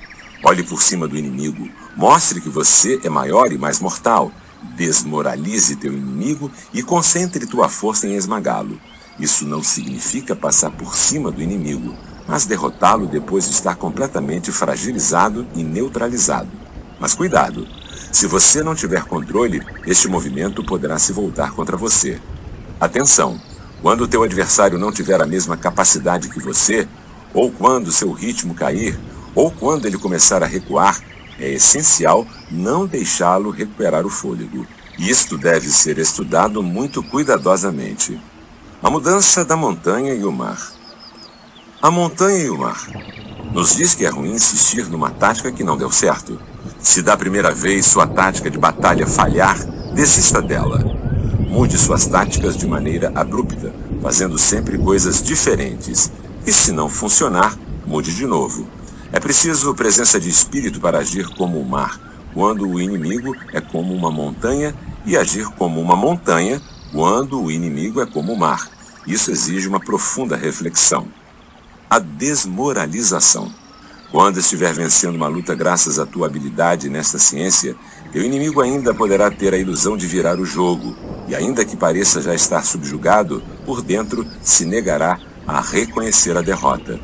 Olhe por cima do inimigo. Mostre que você é maior e mais mortal. Desmoralize teu inimigo e concentre tua força em esmagá-lo. Isso não significa passar por cima do inimigo, mas derrotá-lo depois de estar completamente fragilizado e neutralizado. Mas cuidado! Se você não tiver controle, este movimento poderá se voltar contra você. Atenção! Quando o teu adversário não tiver a mesma capacidade que você, ou quando seu ritmo cair, ou quando ele começar a recuar, é essencial não deixá-lo recuperar o fôlego. Isto deve ser estudado muito cuidadosamente. A mudança da montanha e o mar. A montanha e o mar. Nos diz que é ruim insistir numa tática que não deu certo. Se da primeira vez sua tática de batalha falhar, desista dela. Mude suas táticas de maneira abrupta, fazendo sempre coisas diferentes. E se não funcionar, mude de novo. É preciso presença de espírito para agir como o mar, quando o inimigo é como uma montanha, e agir como uma montanha, quando o inimigo é como o mar. Isso exige uma profunda reflexão. A desmoralização. Quando estiver vencendo uma luta graças à tua habilidade nesta ciência, teu inimigo ainda poderá ter a ilusão de virar o jogo, e ainda que pareça já estar subjugado, por dentro se negará a reconhecer a derrota.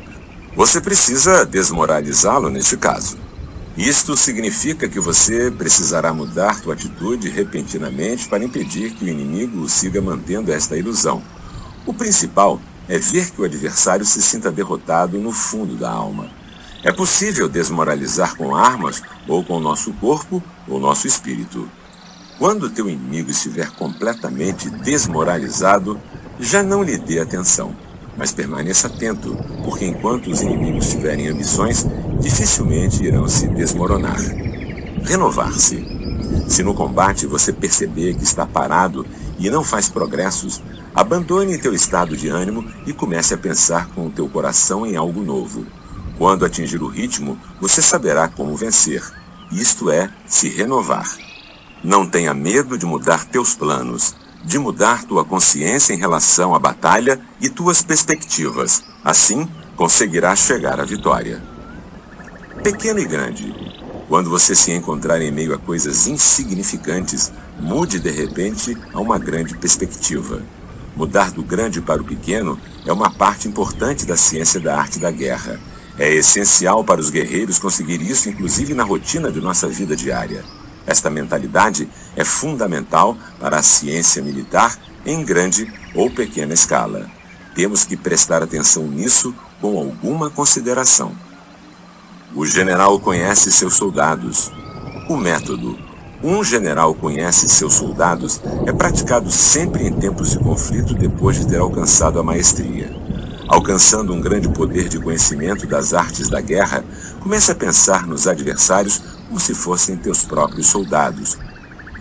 Você precisa desmoralizá-lo neste caso. Isto significa que você precisará mudar tua atitude repentinamente para impedir que o inimigo o siga mantendo esta ilusão. O principal é ver que o adversário se sinta derrotado no fundo da alma. É possível desmoralizar com armas, ou com nosso corpo, ou nosso espírito. Quando teu inimigo estiver completamente desmoralizado, já não lhe dê atenção. Mas permaneça atento, porque enquanto os inimigos tiverem ambições, dificilmente irão se desmoronar. Renovar-se. Se no combate você perceber que está parado e não faz progressos, abandone teu estado de ânimo e comece a pensar com o teu coração em algo novo. Quando atingir o ritmo, você saberá como vencer. Isto é, se renovar. Não tenha medo de mudar teus planos, de mudar tua consciência em relação à batalha e tuas perspectivas. Assim, conseguirás chegar à vitória. Pequeno e grande. Quando você se encontrar em meio a coisas insignificantes, mude de repente a uma grande perspectiva. Mudar do grande para o pequeno é uma parte importante da ciência da arte da guerra. É essencial para os guerreiros conseguir isso, inclusive na rotina de nossa vida diária. Esta mentalidade é fundamental para a ciência militar em grande ou pequena escala. Temos que prestar atenção nisso com alguma consideração. O general conhece seus soldados. O método "um general conhece seus soldados" é praticado sempre em tempos de conflito depois de ter alcançado a maestria. Alcançando um grande poder de conhecimento das artes da guerra, comece a pensar nos adversários como se fossem teus próprios soldados,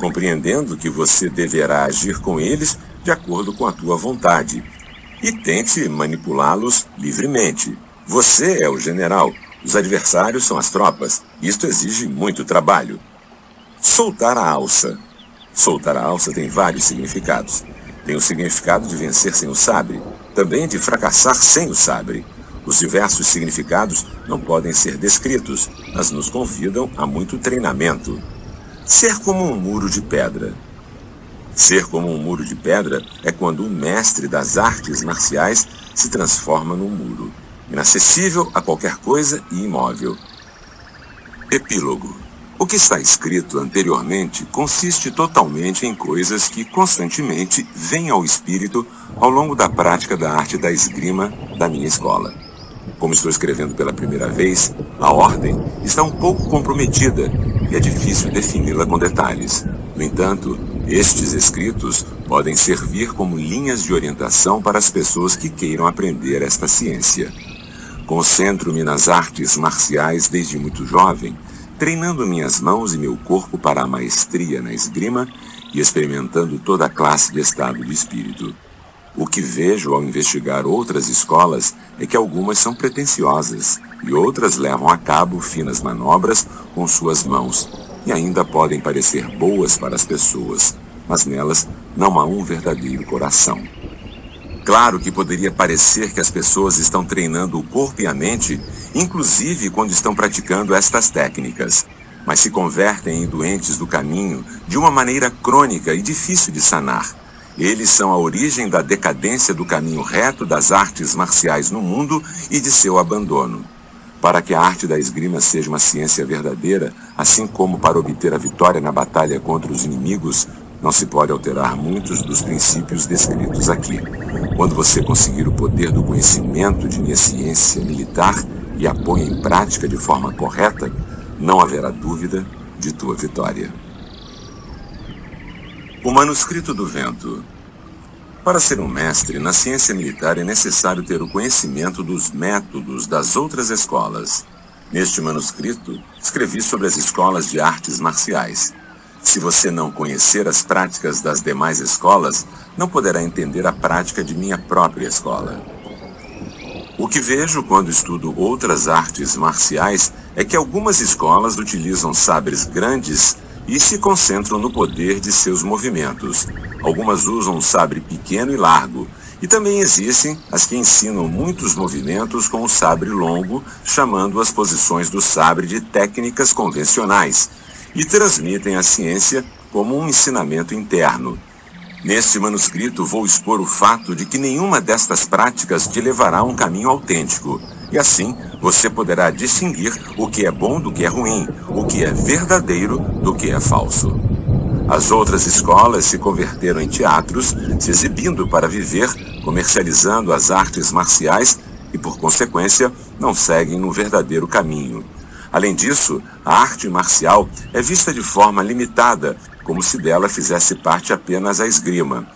compreendendo que você deverá agir com eles de acordo com a tua vontade, e tente manipulá-los livremente. Você é o general, os adversários são as tropas. Isto exige muito trabalho. Soltar a alça. Soltar a alça tem vários significados. Tem o significado de vencer sem o sabre, também de fracassar sem o sabre. Os diversos significados não podem ser descritos, mas nos convidam a muito treinamento. Ser como um muro de pedra. Ser como um muro de pedra é quando o mestre das artes marciais se transforma num muro, inacessível a qualquer coisa e imóvel. Epílogo. O que está escrito anteriormente consiste totalmente em coisas que constantemente vêm ao espírito ao longo da prática da arte da esgrima da minha escola. Como estou escrevendo pela primeira vez, a ordem está um pouco comprometida e é difícil defini-la com detalhes. No entanto, estes escritos podem servir como linhas de orientação para as pessoas que queiram aprender esta ciência. Concentro-me nas artes marciais desde muito jovem, treinando minhas mãos e meu corpo para a maestria na esgrima e experimentando toda a classe de estado de espírito. O que vejo ao investigar outras escolas é que algumas são pretensiosas e outras levam a cabo finas manobras com suas mãos e ainda podem parecer boas para as pessoas, mas nelas não há um verdadeiro coração. Claro que poderia parecer que as pessoas estão treinando o corpo e a mente, inclusive quando estão praticando estas técnicas, mas se convertem em doentes do caminho de uma maneira crônica e difícil de sanar. Eles são a origem da decadência do caminho reto das artes marciais no mundo e de seu abandono. Para que a arte da esgrima seja uma ciência verdadeira, assim como para obter a vitória na batalha contra os inimigos, não se pode alterar muitos dos princípios descritos aqui. Quando você conseguir o poder do conhecimento de minha ciência militar e a põe em prática de forma correta, não haverá dúvida de tua vitória. O manuscrito do vento. Para ser um mestre na ciência militar é necessário ter o conhecimento dos métodos das outras escolas. Neste manuscrito, escrevi sobre as escolas de artes marciais. Se você não conhecer as práticas das demais escolas, não poderá entender a prática de minha própria escola. O que vejo quando estudo outras artes marciais é que algumas escolas utilizam sabres grandes e se concentram no poder de seus movimentos. Algumas usam um sabre pequeno e largo, e também existem as que ensinam muitos movimentos com o sabre longo, chamando as posições do sabre de técnicas convencionais, e transmitem a ciência como um ensinamento interno. Neste manuscrito vou expor o fato de que nenhuma destas práticas te levará a um caminho autêntico, e assim você poderá distinguir o que é bom do que é ruim, o que é verdadeiro do que é falso. As outras escolas se converteram em teatros, se exibindo para viver, comercializando as artes marciais e, por consequência, não seguem no verdadeiro caminho. Além disso, a arte marcial é vista de forma limitada, como se dela fizesse parte apenas a esgrima.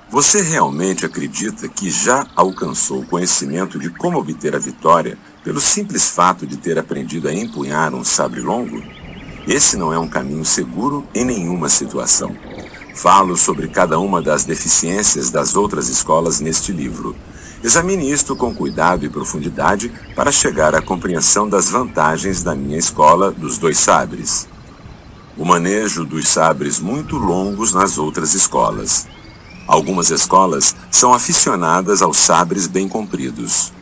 Você realmente acredita que já alcançou o conhecimento de como obter a vitória pelo simples fato de ter aprendido a empunhar um sabre longo? Esse não é um caminho seguro em nenhuma situação. Falo sobre cada uma das deficiências das outras escolas neste livro. Examine isto com cuidado e profundidade para chegar à compreensão das vantagens da minha escola dos dois sabres. O manejo dos sabres muito longos nas outras escolas. Algumas escolas são aficionadas aos sabres bem compridos.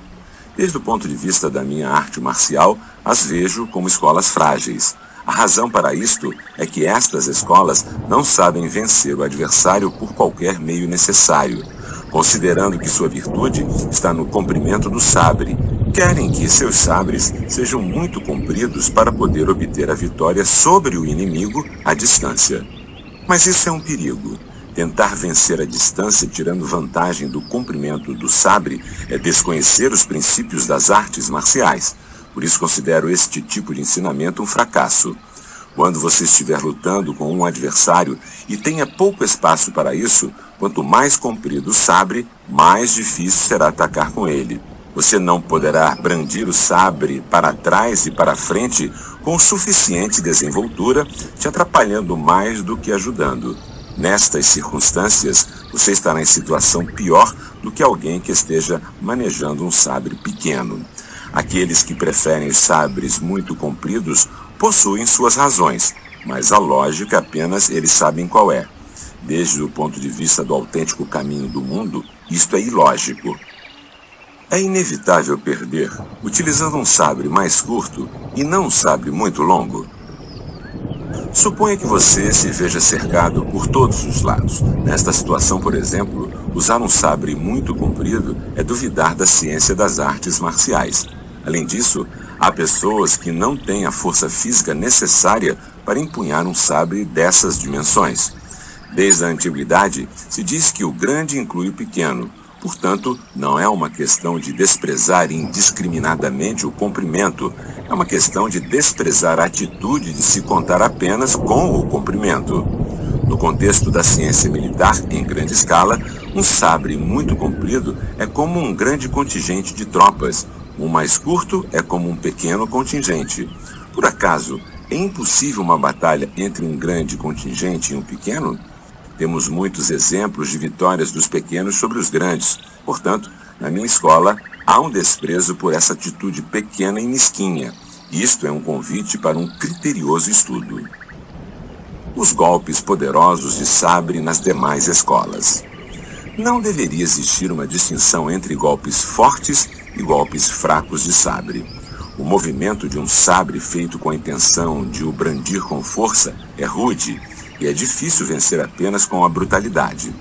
Desde o ponto de vista da minha arte marcial, as vejo como escolas frágeis. A razão para isto é que estas escolas não sabem vencer o adversário por qualquer meio necessário, considerando que sua virtude está no comprimento do sabre. Querem que seus sabres sejam muito compridos para poder obter a vitória sobre o inimigo à distância. Mas isso é um perigo. Tentar vencer a distância tirando vantagem do comprimento do sabre é desconhecer os princípios das artes marciais. Por isso considero este tipo de ensinamento um fracasso. Quando você estiver lutando com um adversário e tenha pouco espaço para isso, quanto mais comprido o sabre, mais difícil será atacar com ele. Você não poderá brandir o sabre para trás e para frente com suficiente desenvoltura, te atrapalhando mais do que ajudando. Nestas circunstâncias, você estará em situação pior do que alguém que esteja manejando um sabre pequeno. Aqueles que preferem os sabres muito compridos possuem suas razões, mas a lógica apenas eles sabem qual é. Desde o ponto de vista do autêntico caminho do mundo, isto é ilógico. É inevitável perder utilizando um sabre mais curto e não um sabre muito longo? Suponha que você se veja cercado por todos os lados. Nesta situação, por exemplo, usar um sabre muito comprido é duvidar da ciência das artes marciais. Além disso, há pessoas que não têm a força física necessária para empunhar um sabre dessas dimensões. Desde a antiguidade, se diz que o grande inclui o pequeno. Portanto, não é uma questão de desprezar indiscriminadamente o comprimento, é uma questão de desprezar a atitude de se contar apenas com o comprimento. No contexto da ciência militar, em grande escala, um sabre muito comprido é como um grande contingente de tropas. Um mais curto é como um pequeno contingente. Por acaso, é impossível uma batalha entre um grande contingente e um pequeno? Temos muitos exemplos de vitórias dos pequenos sobre os grandes. Portanto, na minha escola, há um desprezo por essa atitude pequena e mesquinha. Isto é um convite para um criterioso estudo. Os golpes poderosos de sabre nas demais escolas. Não deveria existir uma distinção entre golpes fortes e golpes fracos de sabre. O movimento de um sabre feito com a intenção de o brandir com força é rude e é difícil vencer apenas com a brutalidade.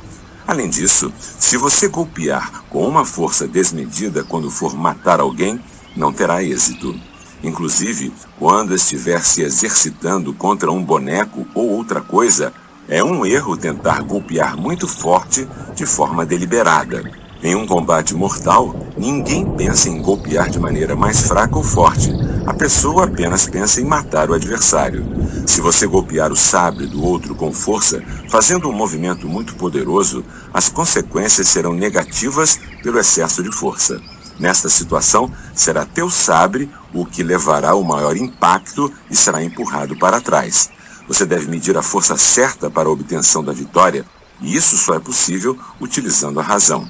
Além disso, se você golpear com uma força desmedida quando for matar alguém, não terá êxito. Inclusive, quando estiver se exercitando contra um boneco ou outra coisa, é um erro tentar golpear muito forte de forma deliberada. Em um combate mortal, ninguém pensa em golpear de maneira mais fraca ou forte. A pessoa apenas pensa em matar o adversário. Se você golpear o sabre do outro com força, fazendo um movimento muito poderoso, as consequências serão negativas pelo excesso de força. Nesta situação, será teu sabre o que levará o maior impacto e será empurrado para trás. Você deve medir a força certa para a obtenção da vitória, e isso só é possível utilizando a razão.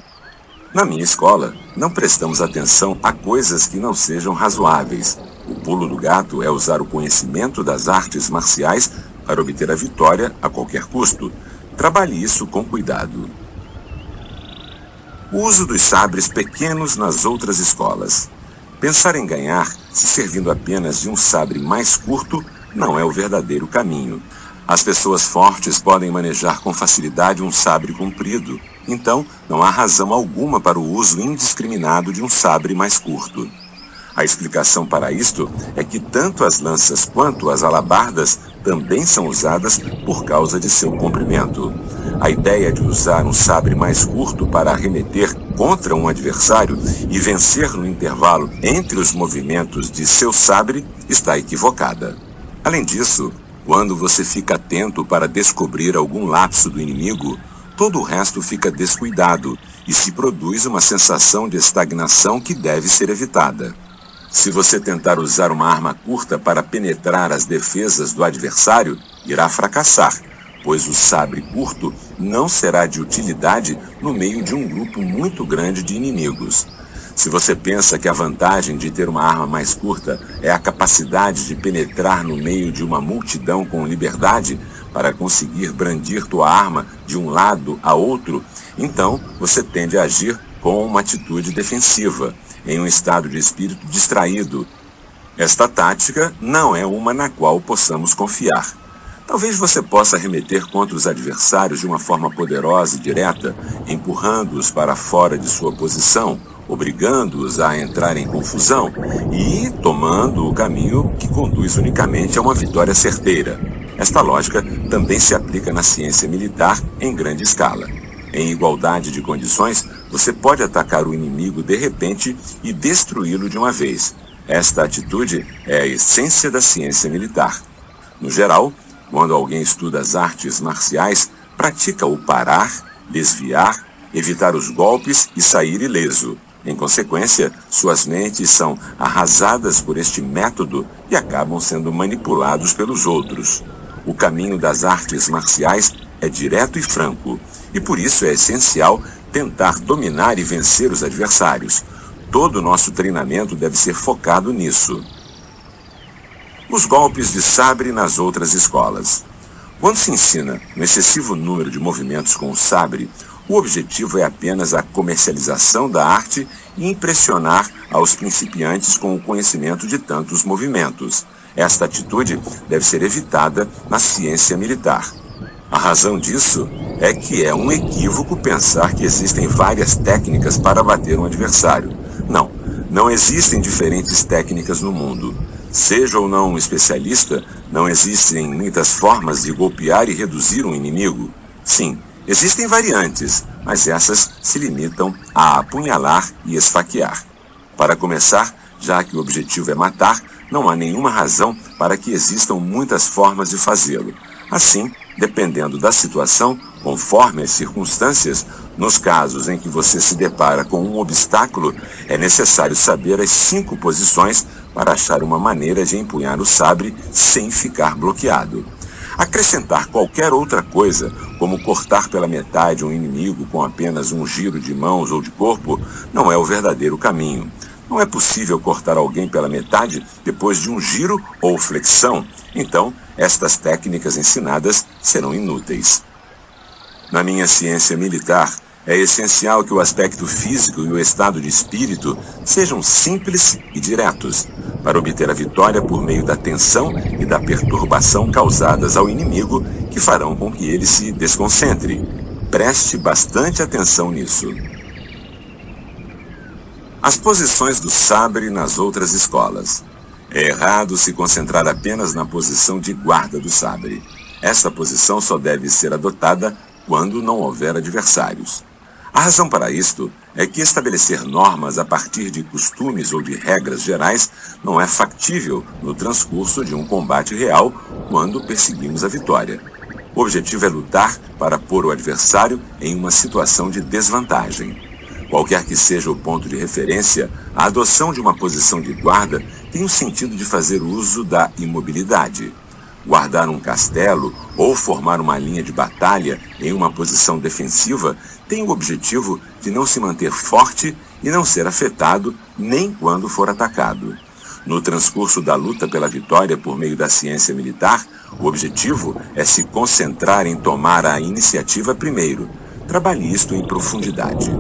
Na minha escola, não prestamos atenção a coisas que não sejam razoáveis. O pulo do gato é usar o conhecimento das artes marciais para obter a vitória a qualquer custo. Trabalhe isso com cuidado. O uso dos sabres pequenos nas outras escolas. Pensar em ganhar se servindo apenas de um sabre mais curto não é o verdadeiro caminho. As pessoas fortes podem manejar com facilidade um sabre comprido. Então, não há razão alguma para o uso indiscriminado de um sabre mais curto. A explicação para isto é que tanto as lanças quanto as alabardas também são usadas por causa de seu comprimento. A ideia de usar um sabre mais curto para arremeter contra um adversário e vencer no intervalo entre os movimentos de seu sabre está equivocada. Além disso, quando você fica atento para descobrir algum lapso do inimigo, todo o resto fica descuidado e se produz uma sensação de estagnação que deve ser evitada. Se você tentar usar uma arma curta para penetrar as defesas do adversário, irá fracassar, pois o sabre curto não será de utilidade no meio de um grupo muito grande de inimigos. Se você pensa que a vantagem de ter uma arma mais curta é a capacidade de penetrar no meio de uma multidão com liberdade para conseguir brandir tua arma de um lado a outro, então você tende a agir com uma atitude defensiva, em um estado de espírito distraído. Esta tática não é uma na qual possamos confiar. Talvez você possa remeter contra os adversários de uma forma poderosa e direta, empurrando-os para fora de sua posição, obrigando-os a entrar em confusão e tomando o caminho que conduz unicamente a uma vitória certeira. Esta lógica também se aplica na ciência militar em grande escala. Em igualdade de condições, você pode atacar o inimigo de repente e destruí-lo de uma vez. Esta atitude é a essência da ciência militar. No geral, quando alguém estuda as artes marciais, pratica o parar, desviar, evitar os golpes e sair ileso. Em consequência, suas mentes são arrasadas por este método e acabam sendo manipulados pelos outros. O caminho das artes marciais é direto e franco, e por isso é essencial tentar dominar e vencer os adversários. Todo o nosso treinamento deve ser focado nisso. Os golpes de sabre nas outras escolas. Quando se ensina um excessivo número de movimentos com o sabre, o objetivo é apenas a comercialização da arte e impressionar aos principiantes com o conhecimento de tantos movimentos. Esta atitude deve ser evitada na ciência militar. A razão disso é que é um equívoco pensar que existem várias técnicas para bater um adversário. Não existem diferentes técnicas no mundo. Seja ou não um especialista, não existem muitas formas de golpear e reduzir um inimigo. Sim, existem variantes, mas essas se limitam a apunhalar e esfaquear. Para começar, já que o objetivo é matar, não há nenhuma razão para que existam muitas formas de fazê-lo. Assim, dependendo da situação, conforme as circunstâncias, nos casos em que você se depara com um obstáculo, é necessário saber as 5 posições para achar uma maneira de empunhar o sabre sem ficar bloqueado. Acrescentar qualquer outra coisa, como cortar pela metade um inimigo com apenas um giro de mãos ou de corpo, não é o verdadeiro caminho. Não é possível cortar alguém pela metade depois de um giro ou flexão. Então, estas técnicas ensinadas serão inúteis. Na minha ciência militar, é essencial que o aspecto físico e o estado de espírito sejam simples e diretos, para obter a vitória por meio da tensão e da perturbação causadas ao inimigo, que farão com que ele se desconcentre. Preste bastante atenção nisso. As posições do sabre nas outras escolas. É errado se concentrar apenas na posição de guarda do sabre. Esta posição só deve ser adotada quando não houver adversários. A razão para isto é que estabelecer normas a partir de costumes ou de regras gerais não é factível no transcurso de um combate real quando perseguimos a vitória. O objetivo é lutar para pôr o adversário em uma situação de desvantagem. Qualquer que seja o ponto de referência, a adoção de uma posição de guarda tem o sentido de fazer uso da imobilidade. Guardar um castelo ou formar uma linha de batalha em uma posição defensiva tem o objetivo de não se manter forte e não ser afetado nem quando for atacado. No transcurso da luta pela vitória por meio da ciência militar, o objetivo é se concentrar em tomar a iniciativa primeiro. Trabalhe isto em profundidade.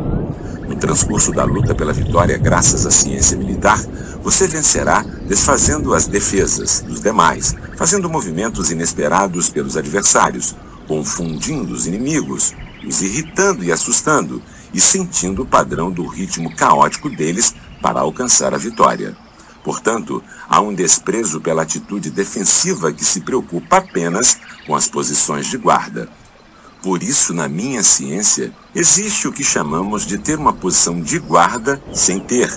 No transcurso da luta pela vitória graças à ciência militar, você vencerá desfazendo as defesas dos demais, fazendo movimentos inesperados pelos adversários, confundindo os inimigos, os irritando e assustando, e sentindo o padrão do ritmo caótico deles para alcançar a vitória. Portanto, há um desprezo pela atitude defensiva que se preocupa apenas com as posições de guarda. Por isso, na minha ciência, existe o que chamamos de ter uma posição de guarda sem ter,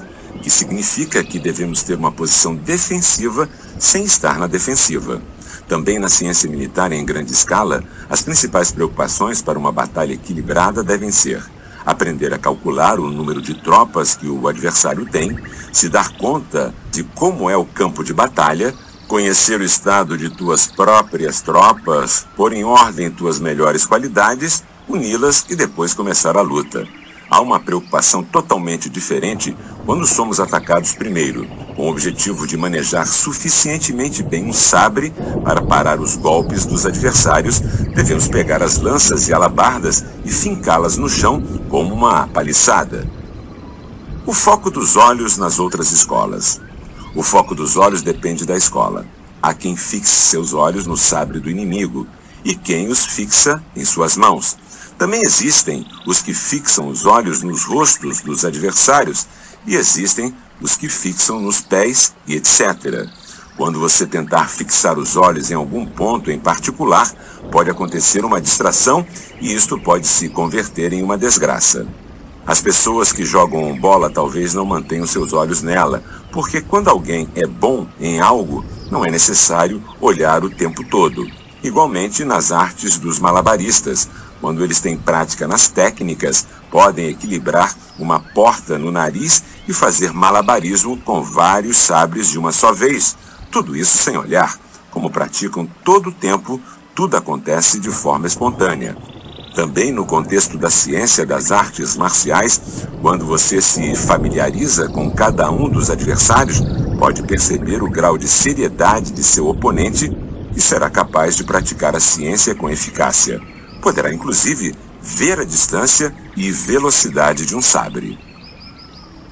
que significa que devemos ter uma posição defensiva sem estar na defensiva. Também na ciência militar em grande escala, as principais preocupações para uma batalha equilibrada devem ser aprender a calcular o número de tropas que o adversário tem, se dar conta de como é o campo de batalha, conhecer o estado de tuas próprias tropas, pôr em ordem tuas melhores qualidades, uni-las e depois começar a luta. Há uma preocupação totalmente diferente quando somos atacados primeiro, com o objetivo de manejar suficientemente bem um sabre para parar os golpes dos adversários. Devemos pegar as lanças e alabardas e fincá-las no chão como uma paliçada. O foco dos olhos nas outras escolas. O foco dos olhos depende da escola. Há quem fixe seus olhos no sabre do inimigo e quem os fixa em suas mãos. Também existem os que fixam os olhos nos rostos dos adversários e existem os que fixam nos pés e etc. Quando você tentar fixar os olhos em algum ponto em particular, pode acontecer uma distração e isto pode se converter em uma desgraça. As pessoas que jogam bola talvez não mantenham seus olhos nela, porque quando alguém é bom em algo, não é necessário olhar o tempo todo. Igualmente nas artes dos malabaristas, quando eles têm prática nas técnicas, podem equilibrar uma porta no nariz e fazer malabarismo com vários sabres de uma só vez. Tudo isso sem olhar. Como praticam todo o tempo, tudo acontece de forma espontânea. Também no contexto da ciência das artes marciais, quando você se familiariza com cada um dos adversários, pode perceber o grau de seriedade de seu oponente e será capaz de praticar a ciência com eficácia. Poderá, inclusive, ver a distância e velocidade de um sabre.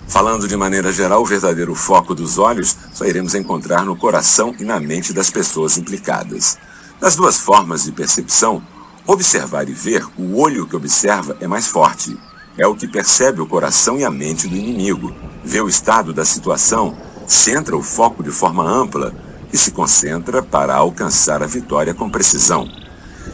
Falando de maneira geral, o verdadeiro foco dos olhos só iremos encontrar no coração e na mente das pessoas implicadas. Das duas formas de percepção, observar e ver, o olho que observa é mais forte. É o que percebe o coração e a mente do inimigo. Vê o estado da situação, centra o foco de forma ampla e se concentra para alcançar a vitória com precisão.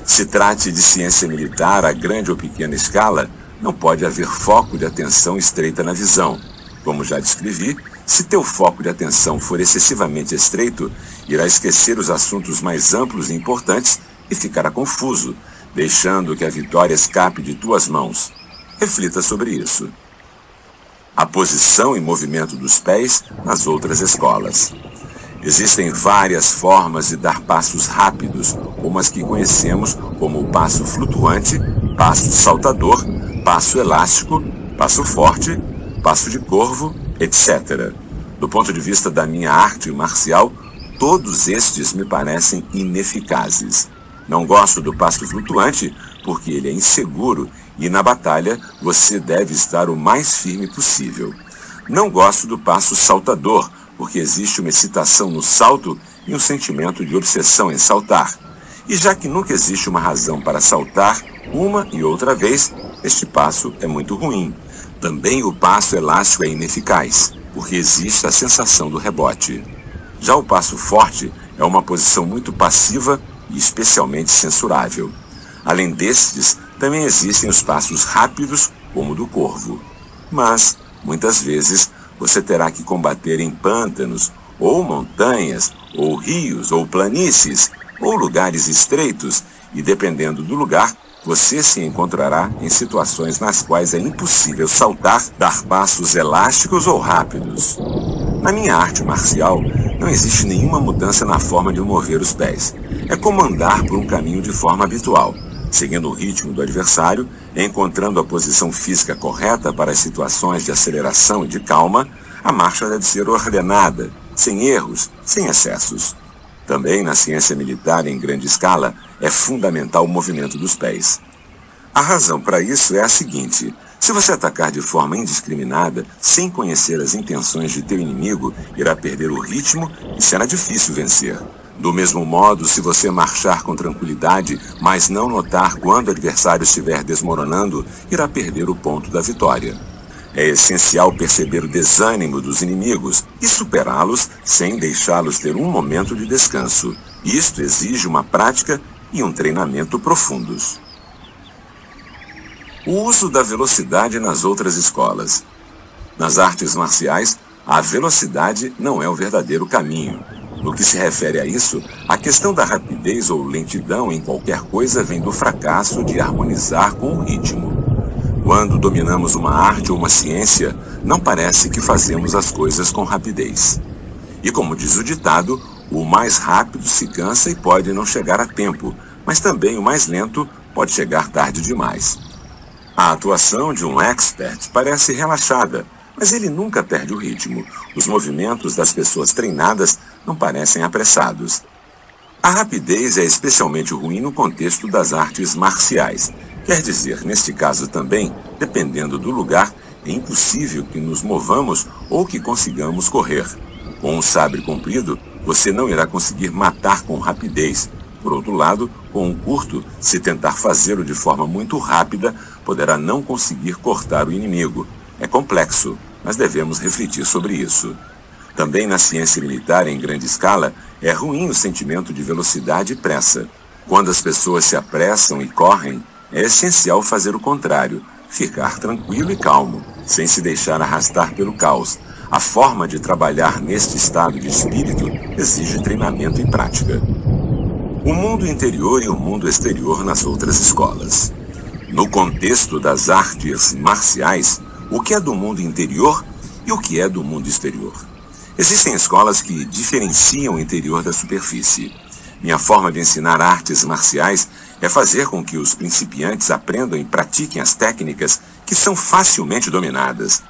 Se trate de ciência militar a grande ou pequena escala, não pode haver foco de atenção estreita na visão. Como já descrevi, se teu foco de atenção for excessivamente estreito, irá esquecer os assuntos mais amplos e importantes e ficará confuso, deixando que a vitória escape de tuas mãos. Reflita sobre isso. A posição e movimento dos pés nas outras escolas. Existem várias formas de dar passos rápidos, como as que conhecemos como o passo flutuante, passo saltador, passo elástico, passo forte, passo de corvo, etc. Do ponto de vista da minha arte marcial, todos estes me parecem ineficazes. Não gosto do passo flutuante porque ele é inseguro e na batalha você deve estar o mais firme possível. Não gosto do passo saltador porque existe uma excitação no salto e um sentimento de obsessão em saltar. E já que nunca existe uma razão para saltar uma e outra vez, este passo é muito ruim. Também o passo elástico é ineficaz, porque existe a sensação do rebote. Já o passo forte é uma posição muito passiva e especialmente censurável. Além destes, também existem os passos rápidos, como o do corvo. Mas, muitas vezes, você terá que combater em pântanos, ou montanhas, ou rios, ou planícies, ou lugares estreitos, e dependendo do lugar, você se encontrará em situações nas quais é impossível saltar, dar passos elásticos ou rápidos. Na minha arte marcial, não existe nenhuma mudança na forma de mover os pés. É como andar por um caminho de forma habitual, seguindo o ritmo do adversário, encontrando a posição física correta para as situações de aceleração e de calma. A marcha deve ser ordenada, sem erros, sem excessos. Também na ciência militar em grande escala, é fundamental o movimento dos pés. A razão para isso é a seguinte: se você atacar de forma indiscriminada, sem conhecer as intenções de teu inimigo, irá perder o ritmo e será difícil vencer. Do mesmo modo, se você marchar com tranquilidade, mas não notar quando o adversário estiver desmoronando, irá perder o ponto da vitória. É essencial perceber o desânimo dos inimigos e superá-los sem deixá-los ter um momento de descanso. Isto exige uma prática e um treinamento profundos. O uso da velocidade nas outras escolas. Nas artes marciais, a velocidade não é o verdadeiro caminho. No que se refere a isso, a questão da rapidez ou lentidão em qualquer coisa vem do fracasso de harmonizar com o ritmo. Quando dominamos uma arte ou uma ciência, não parece que fazemos as coisas com rapidez. E como diz o ditado, o mais rápido se cansa e pode não chegar a tempo, mas também o mais lento pode chegar tarde demais. A atuação de um expert parece relaxada, mas ele nunca perde o ritmo. Os movimentos das pessoas treinadas não parecem apressados. A rapidez é especialmente ruim no contexto das artes marciais. Quer dizer, neste caso também, dependendo do lugar, é impossível que nos movamos ou que consigamos correr. Com um sabre comprido, você não irá conseguir matar com rapidez. Por outro lado, com um curto, se tentar fazê-lo de forma muito rápida, poderá não conseguir cortar o inimigo. É complexo, mas devemos refletir sobre isso. Também na ciência militar em grande escala, é ruim o sentimento de velocidade e pressa. Quando as pessoas se apressam e correm, é essencial fazer o contrário, ficar tranquilo e calmo, sem se deixar arrastar pelo caos. A forma de trabalhar neste estado de espírito exige treinamento e prática. O mundo interior e o mundo exterior nas outras escolas. No contexto das artes marciais, o que é do mundo interior e o que é do mundo exterior? Existem escolas que diferenciam o interior da superfície. Minha forma de ensinar artes marciais é fazer com que os principiantes aprendam e pratiquem as técnicas que são facilmente dominadas,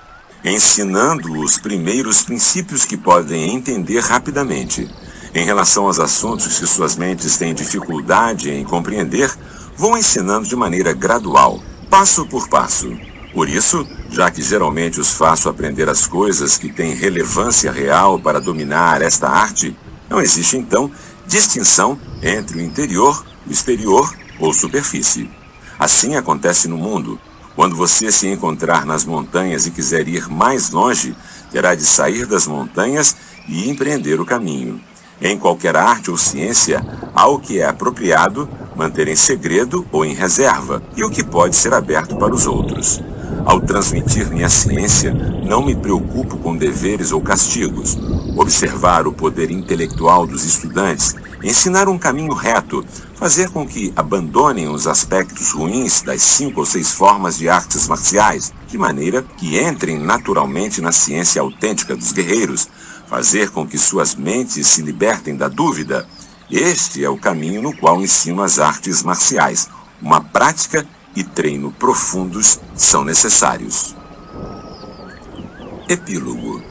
ensinando os primeiros princípios que podem entender rapidamente. Em relação aos assuntos que suas mentes têm dificuldade em compreender, vou ensinando de maneira gradual, passo por passo. Por isso, já que geralmente os faço aprender as coisas que têm relevância real para dominar esta arte, não existe então distinção entre o interior, o exterior ou superfície. Assim acontece no mundo. Quando você se encontrar nas montanhas e quiser ir mais longe, terá de sair das montanhas e empreender o caminho. Em qualquer arte ou ciência, há o que é apropriado manter em segredo ou em reserva, e o que pode ser aberto para os outros. Ao transmitir minha ciência, não me preocupo com deveres ou castigos. Observar o poder intelectual dos estudantes, ensinar um caminho reto, fazer com que abandonem os aspectos ruins das 5 ou 6 formas de artes marciais, de maneira que entrem naturalmente na ciência autêntica dos guerreiros, fazer com que suas mentes se libertem da dúvida. Este é o caminho no qual ensino as artes marciais. Uma prática e treino profundos são necessários. Epílogo.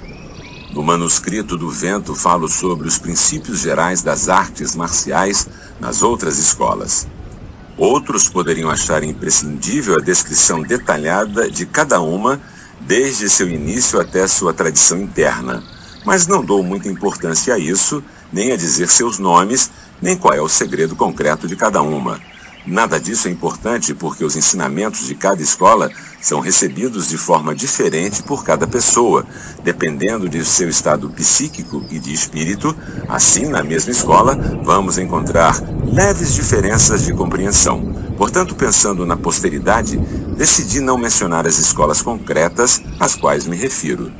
No manuscrito do Vento falo sobre os princípios gerais das artes marciais nas outras escolas. Outros poderiam achar imprescindível a descrição detalhada de cada uma, desde seu início até sua tradição interna, mas não dou muita importância a isso, nem a dizer seus nomes, nem qual é o segredo concreto de cada uma. Nada disso é importante porque os ensinamentos de cada escola são recebidos de forma diferente por cada pessoa, dependendo de seu estado psíquico e de espírito. Assim, na mesma escola, vamos encontrar leves diferenças de compreensão. Portanto, pensando na posteridade, decidi não mencionar as escolas concretas às quais me refiro.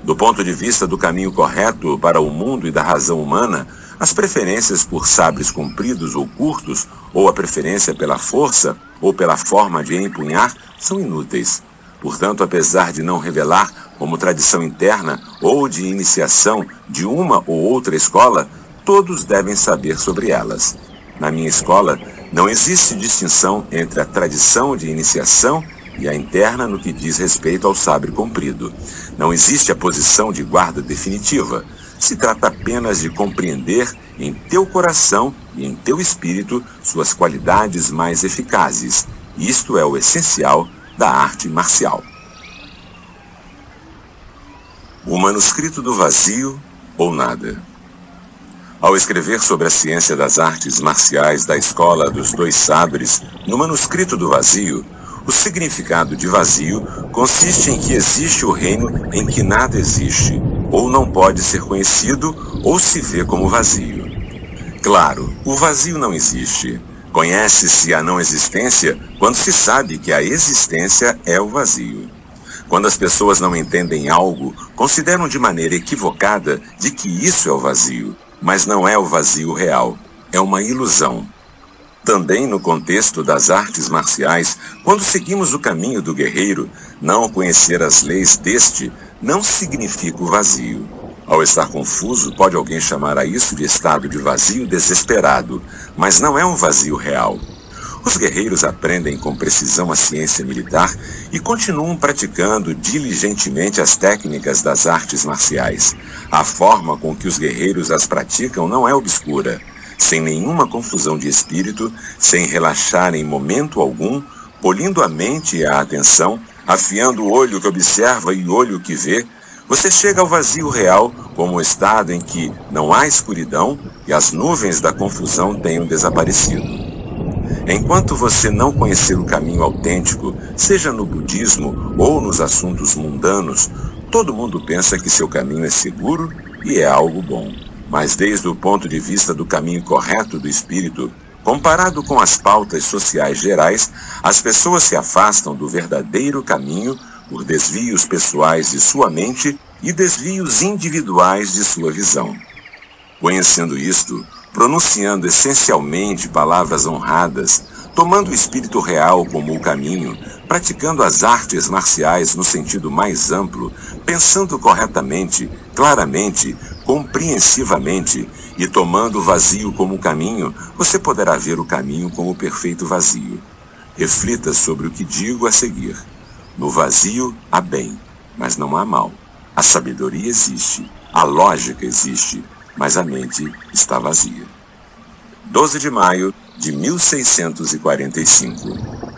Do ponto de vista do caminho correto para o mundo e da razão humana, as preferências por sabres compridos ou curtos, ou a preferência pela força ou pela forma de empunhar, são inúteis. Portanto, apesar de não revelar como tradição interna ou de iniciação de uma ou outra escola, todos devem saber sobre elas. Na minha escola, não existe distinção entre a tradição de iniciação e a interna no que diz respeito ao sabre comprido. Não existe a posição de guarda definitiva. Se trata apenas de compreender em teu coração e em teu espírito suas qualidades mais eficazes. Isto é o essencial da arte marcial. O manuscrito do vazio ou nada. Ao escrever sobre a ciência das artes marciais da Escola dos Dois Sabres, no manuscrito do vazio, o significado de vazio consiste em que existe o reino em que nada existe, ou não pode ser conhecido, ou se vê como vazio. Claro, o vazio não existe. Conhece-se a não existência quando se sabe que a existência é o vazio. Quando as pessoas não entendem algo, consideram de maneira equivocada de que isso é o vazio, mas não é o vazio real, é uma ilusão. Também no contexto das artes marciais, quando seguimos o caminho do guerreiro, não conhecer as leis deste não significa o vazio. Ao estar confuso, pode alguém chamar a isso de estado de vazio desesperado, mas não é um vazio real. Os guerreiros aprendem com precisão a ciência militar e continuam praticando diligentemente as técnicas das artes marciais. A forma com que os guerreiros as praticam não é obscura. Sem nenhuma confusão de espírito, sem relaxar em momento algum, polindo a mente e a atenção, afiando o olho que observa e o olho que vê, você chega ao vazio real como um estado em que não há escuridão e as nuvens da confusão tenham desaparecido. Enquanto você não conhecer o caminho autêntico, seja no budismo ou nos assuntos mundanos, todo mundo pensa que seu caminho é seguro e é algo bom. Mas desde o ponto de vista do caminho correto do espírito, Comparado com as pautas sociais gerais, as pessoas se afastam do verdadeiro caminho por desvios pessoais de sua mente e desvios individuais de sua visão. Conhecendo isto, pronunciando essencialmente palavras honradas, tomando o espírito real como o caminho, praticando as artes marciais no sentido mais amplo, pensando corretamente, claramente, compreensivamente e tomando o vazio como caminho, você poderá ver o caminho como perfeito vazio. Reflita sobre o que digo a seguir. No vazio há bem, mas não há mal. A sabedoria existe, a lógica existe, mas a mente está vazia. 12 de maio de 1645.